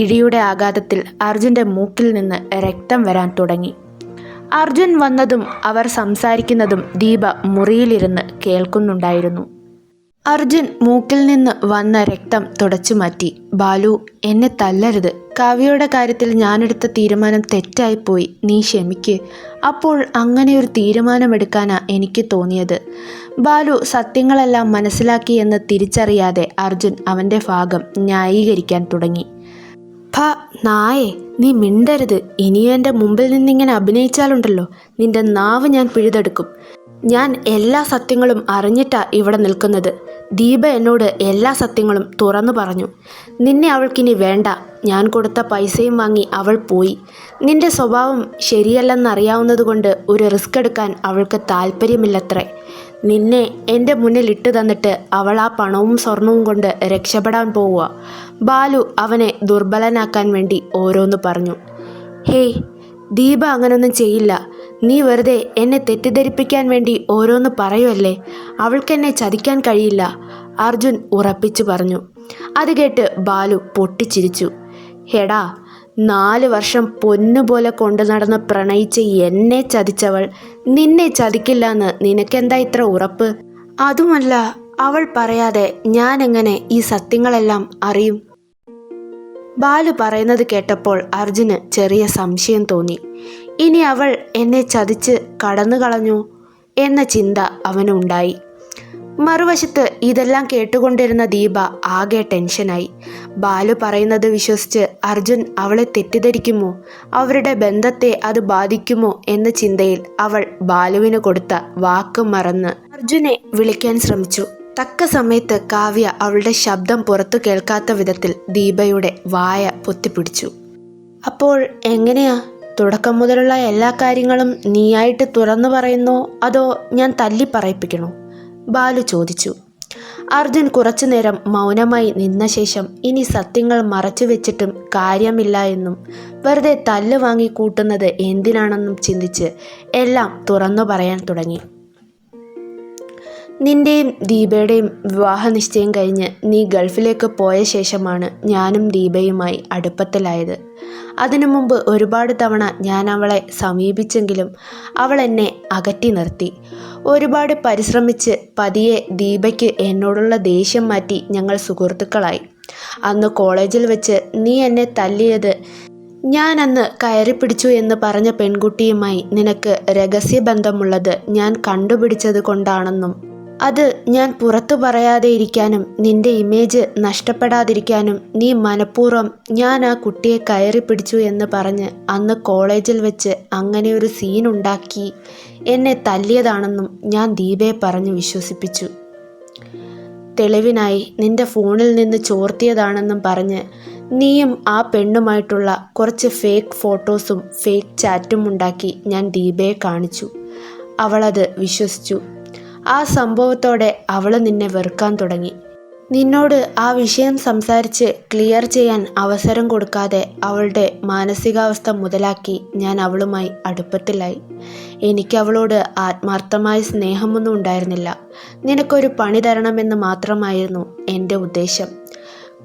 ഇടിയുടെ ആഘാതത്തിൽ അർജുൻ്റെ മൂക്കിൽ നിന്ന് രക്തം വരാൻ തുടങ്ങി. അർജുൻ വന്നതും അവർ സംസാരിക്കുന്നതും ദീപ മുറിയിലിരുന്ന് കേൾക്കുന്നുണ്ടായിരുന്നു. അർജുൻ മൂക്കിൽ നിന്ന് വന്ന രക്തം തുടച്ചു മാറ്റി. ബാലു, എന്നെ തല്ലരുത്. കാവ്യയുടെ കാര്യത്തിൽ ഞാനെടുത്ത തീരുമാനം തെറ്റായിപ്പോയി. നീ ക്ഷമിക്ക്. അപ്പോൾ അങ്ങനെയൊരു തീരുമാനമെടുക്കാനാ എനിക്ക് തോന്നിയത്. ബാലു സത്യങ്ങളെല്ലാം മനസ്സിലാക്കിയെന്ന് തിരിച്ചറിയാതെ അർജുൻ അവൻ്റെ ഭാഗം ന്യായീകരിക്കാൻ തുടങ്ങി. നായേ, നീ മിണ്ടരുത്. ഇനിയും എൻ്റെ മുമ്പിൽ നിന്നിങ്ങനെ അഭിനയിച്ചാലുണ്ടല്ലോ, നിന്റെ നാവ് ഞാൻ പിഴുതെടുക്കും. ഞാൻ എല്ലാ സത്യങ്ങളും അറിഞ്ഞിട്ടാ ഇവിടെ നിൽക്കുന്നത്. ദീപ എന്നോട് എല്ലാ സത്യങ്ങളും തുറന്നു പറഞ്ഞു. നിന്നെ അവൾക്കിനി വേണ്ട. ഞാൻ കൊടുത്ത പൈസയും വാങ്ങി അവൾ പോയി. നിന്റെ സ്വഭാവം ശരിയല്ലെന്നറിയാവുന്നത് കൊണ്ട് ഒരു റിസ്ക് എടുക്കാൻ അവൾക്ക് താല്പര്യമില്ലത്രേ. നിന്നെ എൻ്റെ മുന്നിൽ ഇട്ട് തന്നിട്ട് അവൾ ആ പണവും സ്വർണവും കൊണ്ട് രക്ഷപ്പെടാൻ പോവുക. ബാലു അവനെ ദുർബലനാക്കാൻ വേണ്ടി ഓരോന്ന് പറഞ്ഞു. ഹേയ്, ദീപ അങ്ങനൊന്നും ചെയ്യില്ല. നീ വെറുതെ എന്നെ തെറ്റിദ്ധരിപ്പിക്കാൻ വേണ്ടി ഓരോന്ന് പറയുമല്ലേ. അവൾക്കെന്നെ ചതിക്കാൻ കഴിയില്ല, അർജുൻ ഉറപ്പിച്ചു പറഞ്ഞു. അത് കേട്ട് ബാലു പൊട്ടിച്ചിരിച്ചു. ഹെടാ, 4 വർഷം പൊന്നുപോലെ കൊണ്ടു നടന്ന് പ്രണയിച്ച് എന്നെ ചതിച്ചവൾ നിന്നെ ചതിക്കില്ലെന്ന് നിനക്കെന്താ ഇത്ര ഉറപ്പ്? അതുമല്ല, അവൾ പറയാതെ ഞാൻ എങ്ങനെ ഈ സത്യങ്ങളെല്ലാം അറിയും? ബാലു പറയുന്നത് കേട്ടപ്പോൾ അർജുന് ചെറിയ സംശയം തോന്നി. ഇനി അവൾ എന്നെ ചതിച്ച് കടന്നു കളഞ്ഞു എന്ന ചിന്ത അവനുണ്ടായി. മറുവശത്ത് ഇതെല്ലാം കേട്ടുകൊണ്ടിരുന്ന ദീപ ആകെ ടെൻഷനായി. ബാലു പറയുന്നത് വിശ്വസിച്ച് അർജുൻ അവളെ തെറ്റിദ്ധരിക്കുമോ, അവരുടെ ബന്ധത്തെ അത് ബാധിക്കുമോ എന്ന ചിന്തയിൽ അവൾ ബാലുവിന് കൊടുത്ത വാക്ക് മറന്ന് അർജുനെ വിളിക്കാൻ ശ്രമിച്ചു. തക്ക സമയത്ത് കാവ്യ അവളുടെ ശബ്ദം പുറത്തു കേൾക്കാത്ത വിധത്തിൽ ദീപയുടെ വായ പൊത്തിപ്പിടിച്ചു. അപ്പോൾ എങ്ങനെയാ? തുടക്കം മുതലുള്ള എല്ലാ കാര്യങ്ങളും നീയായിട്ട് തുറന്നു പറയുന്നോ അതോ ഞാൻ തല്ലി പറയിപ്പിക്കണോ? ബാലു ചോദിച്ചു. അർജുൻ കുറച്ചുനേരം മൗനമായി നിന്ന ശേഷം ഇനി സത്യങ്ങൾ മറച്ചു വെച്ചിട്ടും കാര്യമില്ല എന്നും വെറുതെ തല്ല് വാങ്ങി കൂട്ടുന്നത് എന്തിനാണെന്നും ചിന്തിച്ച് എല്ലാം തുറന്നു പറയാൻ തുടങ്ങി. നിൻ്റെയും ദീപയുടെയും വിവാഹ നിശ്ചയം കഴിഞ്ഞ് നീ ഗൾഫിലേക്ക് പോയ ശേഷമാണ് ഞാനും ദീപയുമായി അടുപ്പത്തിലായത്. അതിനു മുമ്പ് ഒരുപാട് തവണ ഞാൻ അവളെ സമീപിച്ചെങ്കിലും അവൾ എന്നെ അകറ്റി നിർത്തി. ഒരുപാട് പരിശ്രമിച്ച് പതിയെ ദീപയ്ക്ക് എന്നോടുള്ള ദേഷ്യം മാറ്റി ഞങ്ങൾ സുഹൃത്തുക്കളായി. അന്ന് കോളേജിൽ വെച്ച് നീ എന്നെ തല്ലിയത് ഞാൻ അന്ന് കയറിപ്പിടിച്ചു എന്ന് പറഞ്ഞ പെൺകുട്ടിയുമായി നിനക്ക് രഹസ്യബന്ധമുള്ളത് ഞാൻ കണ്ടുപിടിച്ചത് കൊണ്ടാണെന്നും അത് ഞാൻ പുറത്തു പറയാതെ ഇരിക്കാനും നിന്റെ ഇമേജ് നഷ്ടപ്പെടാതിരിക്കാനും നീ മനഃപൂർവ്വം ഞാൻ ആ കുട്ടിയെ കയറി പിടിച്ചു എന്ന് പറഞ്ഞ് അന്ന് കോളേജിൽ വെച്ച് അങ്ങനെ ഒരു സീനുണ്ടാക്കി എന്നെ തല്ലിയതാണെന്നും ഞാൻ ദീപയെ പറഞ്ഞ് വിശ്വസിപ്പിച്ചു. തെളിവിനായി നിന്റെ ഫോണിൽ നിന്ന് ചോർത്തിയതാണെന്നും പറഞ്ഞ് നീയും ആ പെണ്ണുമായിട്ടുള്ള കുറച്ച് ഫേക്ക് ഫോട്ടോസും ഫേക്ക് ചാറ്റും ഉണ്ടാക്കി ഞാൻ ദീപയെ കാണിച്ചു. അവളത് വിശ്വസിച്ചു. ആ സംഭവത്തോടെ അവൾ നിന്നെ വെറുക്കാൻ തുടങ്ങി. നിന്നോട് ആ വിഷയം സംസാരിച്ച് ക്ലിയർ ചെയ്യാൻ അവസരം കൊടുക്കാതെ അവളുടെ മാനസികാവസ്ഥ മുതലാക്കി ഞാൻ അവളുമായി അടുപ്പത്തിലായി. എനിക്ക് അവളോട് ആത്മാർത്ഥമായ സ്നേഹമൊന്നും ഉണ്ടായിരുന്നില്ല. നിനക്കൊരു പണി തരണമെന്ന് മാത്രമായിരുന്നു എൻ്റെ ഉദ്ദേശം.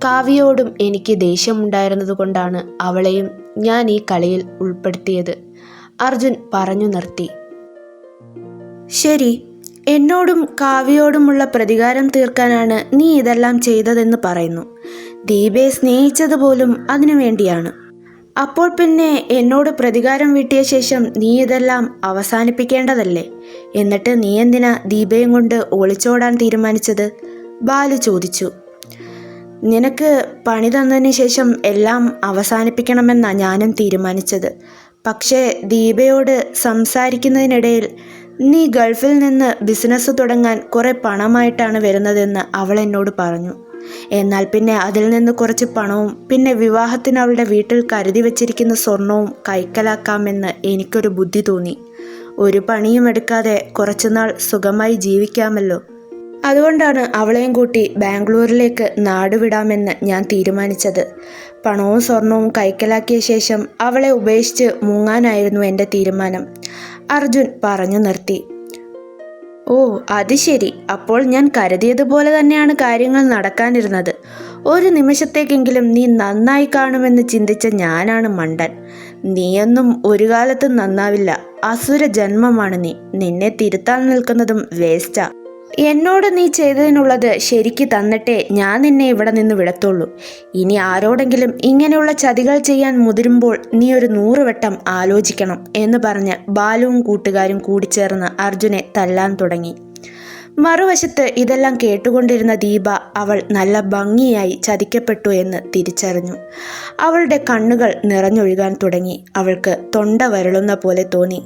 കാവ്യയോടും എനിക്ക് ദേഷ്യമുണ്ടായിരുന്നതുകൊണ്ടാണ് അവളെയും ഞാൻ ഈ കളിയിൽ ഉൾപ്പെടുത്തിയത്. അർജുൻ പറഞ്ഞു നിർത്തി. ശരി, എന്നോടും കാവ്യയോടുമുള്ള പ്രതികാരം തീർക്കാനാണ് നീ ഇതെല്ലാം ചെയ്തതെന്ന് പറയുന്നു. ദീപയെ സ്നേഹിച്ചതുപോലും അതിനു വേണ്ടിയാണ്. അപ്പോൾ പിന്നെ എന്നോട് പ്രതികാരം വീട്ടിയ ശേഷം നീ ഇതെല്ലാം അവസാനിപ്പിക്കേണ്ടതല്ലേ? എന്നിട്ട് നീ എന്തിനാ ദീപയും കൊണ്ട് ഒളിച്ചോടാൻ തീരുമാനിച്ചത്? ബാലു ചോദിച്ചു. നിനക്ക് പണി തന്നതിന് ശേഷം എല്ലാം അവസാനിപ്പിക്കണമെന്നാണ് ഞാനും തീരുമാനിച്ചത്. പക്ഷേ ദീപയോട് സംസാരിക്കുന്നതിനിടയിൽ നീ ഗൾഫിൽ നിന്ന് ബിസിനസ് തുടങ്ങാൻ കുറേ പണമായിട്ടാണ് വരുന്നതെന്ന് അവൾ എന്നോട് പറഞ്ഞു. എന്നാൽ പിന്നെ അതിൽ നിന്ന് കുറച്ച് പണവും പിന്നെ വിവാഹത്തിന് അവളുടെ വീട്ടിൽ കരുതി വച്ചിരിക്കുന്ന സ്വർണവും കൈക്കലാക്കാമെന്ന് എനിക്കൊരു ബുദ്ധി തോന്നി. ഒരു പണിയും എടുക്കാതെ കുറച്ചുനാൾ സുഖമായി ജീവിക്കാമല്ലോ. അതുകൊണ്ടാണ് അവളെയും കൂട്ടി ബാംഗ്ലൂരിലേക്ക് നാടുവിടാമെന്ന് ഞാൻ തീരുമാനിച്ചത്. പണവും സ്വർണവും കൈക്കലാക്കിയ ശേഷം അവളെ ഉപേക്ഷിച്ച് മുങ്ങാനായിരുന്നു എൻ്റെ തീരുമാനം. അർജുൻ പറഞ്ഞു നിർത്തി. ഓ, അത് ശരി. അപ്പോൾ ഞാൻ കരുതിയതുപോലെ തന്നെയാണ് കാര്യങ്ങൾ നടക്കാനിരുന്നത്. ഒരു നിമിഷത്തേക്കെങ്കിലും നീ നന്നായി കാണുമെന്ന് ചിന്തിച്ച ഞാനാണ് മണ്ടൻ. നീയൊന്നും ഒരു കാലത്തും നന്നാവില്ല. അസുര ജന്മമാണ് നീ. നിന്നെ തിരുത്താൻ നിൽക്കുന്നതും വേസ്റ്റാ. എന്നോട് നീ ചെയ്തതിനുള്ളത് ശരിക്ക് തന്നിട്ടേ ഞാൻ നിന്നെ ഇവിടെ നിന്ന് വിടത്തുള്ളൂ. ഇനി ആരോടെങ്കിലും ഇങ്ങനെയുള്ള ചതികൾ ചെയ്യാൻ മുതിരുമ്പോൾ നീ ഒരു 100 വട്ടം ആലോചിക്കണം എന്ന് പറഞ്ഞ് ബാലുവും കൂട്ടുകാരും കൂടിച്ചേർന്ന് അർജുനെ തല്ലാൻ തുടങ്ങി. മറുവശത്ത് ഇതെല്ലാം കേട്ടുകൊണ്ടിരുന്ന ദീപ അവൾ നല്ല ഭംഗിയായി ചതിക്കപ്പെട്ടു എന്ന് തിരിച്ചറിഞ്ഞു. അവളുടെ കണ്ണുകൾ നിറഞ്ഞൊഴുകാൻ തുടങ്ങി. അവൾക്ക് തൊണ്ട വരളുന്ന പോലെ തോന്നി.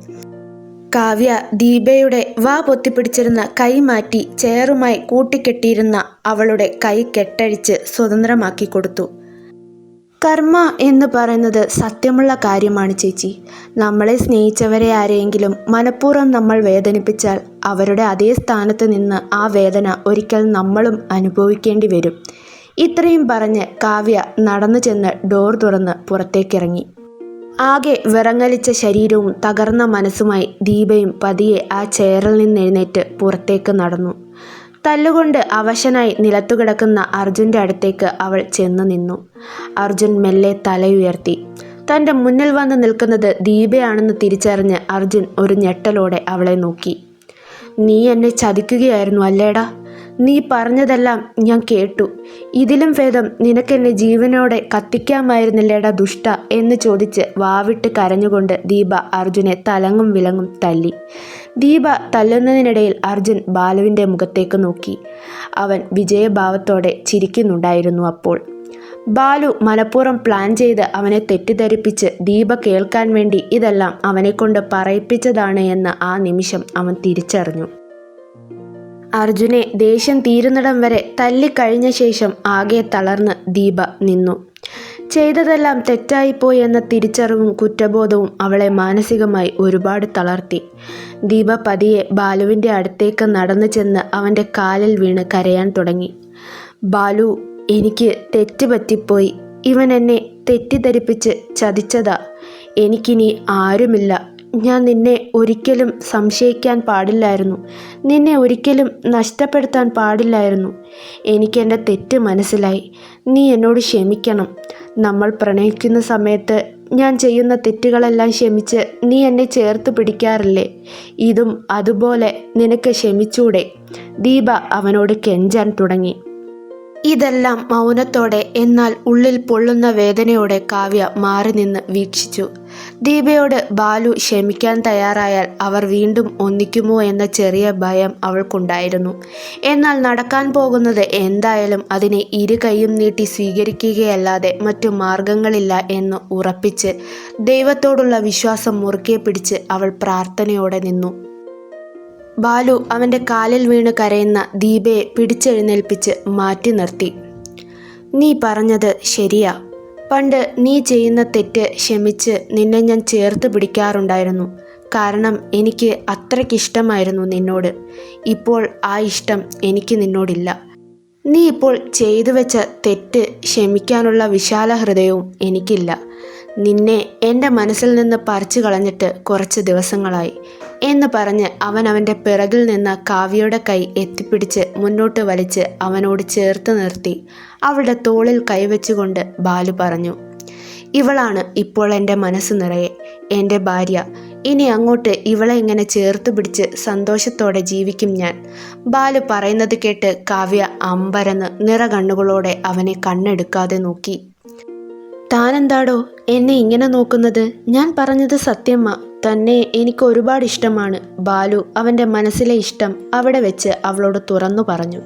കാവ്യ ദീപയുടെ വാ പൊത്തിപ്പിടിച്ചിരുന്ന കൈ മാറ്റി ചേറുമായി കൂട്ടിക്കെട്ടിയിരുന്ന അവളുടെ കൈ കെട്ടഴിച്ച് സ്വതന്ത്രമാക്കി കൊടുത്തു. കർമ്മ എന്ന് പറയുന്നത് സത്യമുള്ള കാര്യമാണ് ചേച്ചി. നമ്മളെ സ്നേഹിച്ചവരെ ആരെയെങ്കിലും മനഃപൂർവ്വം നമ്മൾ വേദനിപ്പിച്ചാൽ അവരുടെ അതേ സ്ഥാനത്ത് നിന്ന് ആ വേദന ഒരിക്കൽ നമ്മളും അനുഭവിക്കേണ്ടി വരും. ഇത്രയും പറഞ്ഞ് കാവ്യ നടന്നു ചെന്ന് ഡോർ തുറന്ന് പുറത്തേക്കിറങ്ങി. ആകെ വിറങ്ങലിച്ച ശരീരവും തകർന്ന മനസ്സുമായി ദീപയും പതിയെ ആ ചെയറിൽ നിന്നെഴുന്നേറ്റ് പുറത്തേക്ക് നടന്നു. തല്ലുകൊണ്ട് അവശനായി നിലത്തുകിടക്കുന്ന അർജുൻ്റെ അടുത്തേക്ക് അവൾ ചെന്നു നിന്നു. അർജുൻ മെല്ലെ തലയുയർത്തി. തൻ്റെ മുന്നിൽ വന്ന് നിൽക്കുന്നത് ദീപയാണെന്ന് തിരിച്ചറിഞ്ഞ് അർജുൻ ഒരു ഞെട്ടലോടെ അവളെ നോക്കി. നീ എന്നെ ചതിക്കുകയായിരുന്നു അല്ലേടാ? നീ പറഞ്ഞതെല്ലാം ഞാൻ കേട്ടു. ഇതിലും ഭേദം നിനക്കെന്നെ ജീവനോടെ കത്തിക്കാമായിരുന്നില്ലേടാ ദുഷ്ട എന്ന് ചോദിച്ച് വാവിട്ട് കരഞ്ഞുകൊണ്ട് ദീപ അർജുനെ തലങ്ങും വിലങ്ങും തല്ലി. ദീപ തല്ലുന്നതിനിടയിൽ അർജുൻ ബാലുവിൻ്റെ മുഖത്തേക്ക് നോക്കി. അവൻ വിജയഭാവത്തോടെ ചിരിക്കുന്നുണ്ടായിരുന്നു. അപ്പോൾ ബാലു മനഃപൂർവ്വം പ്ലാൻ ചെയ്ത് അവനെ തെറ്റിദ്ധരിപ്പിച്ച് ദീപ കേൾക്കാൻ വേണ്ടി ഇതെല്ലാം അവനെക്കൊണ്ട് പറയിപ്പിച്ചതാണ് എന്ന് ആ നിമിഷം അവൻ തിരിച്ചറിഞ്ഞു. അർജുനെ ദേഷ്യം തീരുന്നിടം വരെ തല്ലിക്കഴിഞ്ഞ ശേഷം ആകെ തളർന്ന് ദീപ നിന്നു. ചെയ്തതെല്ലാം തെറ്റായിപ്പോയി എന്ന തിരിച്ചറിവും കുറ്റബോധവും അവളെ മാനസികമായി ഒരുപാട് തളർത്തി. ദീപ പതിയെ ബാലുവിൻ്റെ അടുത്തേക്ക് നടന്നു ചെന്ന് അവൻ്റെ കാലിൽ വീണ് കരയാൻ തുടങ്ങി. ബാലു, എനിക്ക് തെറ്റ് പറ്റിപ്പോയി. ഇവൻ എന്നെ തെറ്റിദ്ധരിപ്പിച്ച് ചതിച്ചതാ. എനിക്കിനി ആരുമില്ല. ഞാൻ നിന്നെ ഒരിക്കലും സംശയിക്കാൻ പാടില്ലായിരുന്നു. നിന്നെ ഒരിക്കലും നഷ്ടപ്പെടുത്താൻ പാടില്ലായിരുന്നു. എനിക്കെൻ്റെ തെറ്റ് മനസ്സിലായി. നീ എന്നോട് ക്ഷമിക്കണം. നമ്മൾ പ്രണയിക്കുന്ന സമയത്ത് ഞാൻ ചെയ്യുന്ന തെറ്റുകളെല്ലാം ക്ഷമിച്ച് നീ എന്നെ ചേർത്ത് പിടിക്കാറില്ലേ? ഇതും അതുപോലെ നിനക്ക് ക്ഷമിച്ചൂടെ? ദീപ അവനോട് കെഞ്ചാൻ തുടങ്ങി. ഇതെല്ലാം മൗനത്തോടെ, എന്നാൽ ഉള്ളിൽ പൊള്ളുന്ന വേദനയോടെ കാവ്യ മാറി നിന്ന് വീക്ഷിച്ചു. ദീപയോട് ബാലു ക്ഷമിക്കാൻ തയ്യാറായാൽ അവർ വീണ്ടും ഒന്നിക്കുമോ എന്ന ചെറിയ ഭയം അവൾക്കുണ്ടായിരുന്നു. എന്നാൽ നടക്കാൻ പോകുന്നത് എന്തായാലും അതിനെ ഇരു കൈയും നീട്ടി സ്വീകരിക്കുകയല്ലാതെ മറ്റു മാർഗങ്ങളില്ല എന്ന് ഉറപ്പിച്ച് ദൈവത്തോടുള്ള വിശ്വാസം മുറുകെ പിടിച്ച് അവൾ പ്രാർത്ഥനയോടെ നിന്നു. ബാലു അവൻ്റെ കാലിൽ വീണ് കരയുന്ന ദീപയെ പിടിച്ചെഴുന്നേൽപ്പിച്ച് മാറ്റി നിർത്തി. നീ പറഞ്ഞത് ശരിയാ. പണ്ട് നീ ചെയ്യുന്ന തെറ്റ് ക്ഷമിച്ച് നിന്നെ ഞാൻ ചേർത്ത് പിടിക്കാറുണ്ടായിരുന്നു. കാരണം എനിക്ക് അത്രയ്ക്കിഷ്ടമായിരുന്നു നിന്നോട്. ഇപ്പോൾ ആ ഇഷ്ടം എനിക്ക് നിന്നോടില്ല. നീ ഇപ്പോൾ ചെയ്തു വെച്ച തെറ്റ് ക്ഷമിക്കാനുള്ള വിശാല ഹൃദയവും എനിക്കില്ല. നിന്നെ എൻ്റെ മനസ്സിൽ നിന്ന് പറിച്ചു കളഞ്ഞിട്ട് കുറച്ച് ദിവസങ്ങളായി എന്ന് പറഞ്ഞ് അവൻ അവൻ്റെ പിറകിൽ നിന്ന കാവ്യയുടെ കൈ എത്തിപ്പിടിച്ച് മുന്നോട്ട് വലിച്ച് അവനോട് ചേർത്ത് നിർത്തി അവളുടെ തോളിൽ കൈവച്ചുകൊണ്ട് ബാലു പറഞ്ഞു, ഇവളാണ് ഇപ്പോൾ എൻ്റെ മനസ്സ് നിറയെ എൻ്റെ ഭാര്യ. ഇനി അങ്ങോട്ട് ഇവളെ ഇങ്ങനെ ചേർത്ത് പിടിച്ച് സന്തോഷത്തോടെ ജീവിക്കും ഞാൻ. ബാലു പറയുന്നത് കേട്ട് കാവ്യ അമ്പരന്ന് നിറകണ്ണുകളോടെ അവനെ കണ്ണെടുക്കാതെ നോക്കി. താനെന്താടോ എന്നെ ഇങ്ങനെ നോക്കുന്നത്? ഞാൻ പറഞ്ഞത് സത്യമാ. തന്നെ എനിക്ക് ഒരുപാട് ഇഷ്ടമാണ്. ബാലു അവൻ്റെ മനസ്സിലെ ഇഷ്ടം അവിടെ വെച്ച് അവളോട് തുറന്നു പറഞ്ഞു.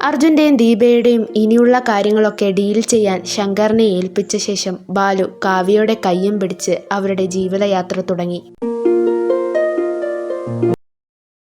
അർജുൻ്റെയും ദീപയുടെയും ഇനിയുള്ള കാര്യങ്ങളൊക്കെ ഡീൽ ചെയ്യാൻ ശങ്കറിനെ ഏൽപ്പിച്ച ശേഷം ബാലു കാവ്യയുടെ കയ്യും പിടിച്ച് അവരുടെ ജീവിതയാത്ര തുടങ്ങി.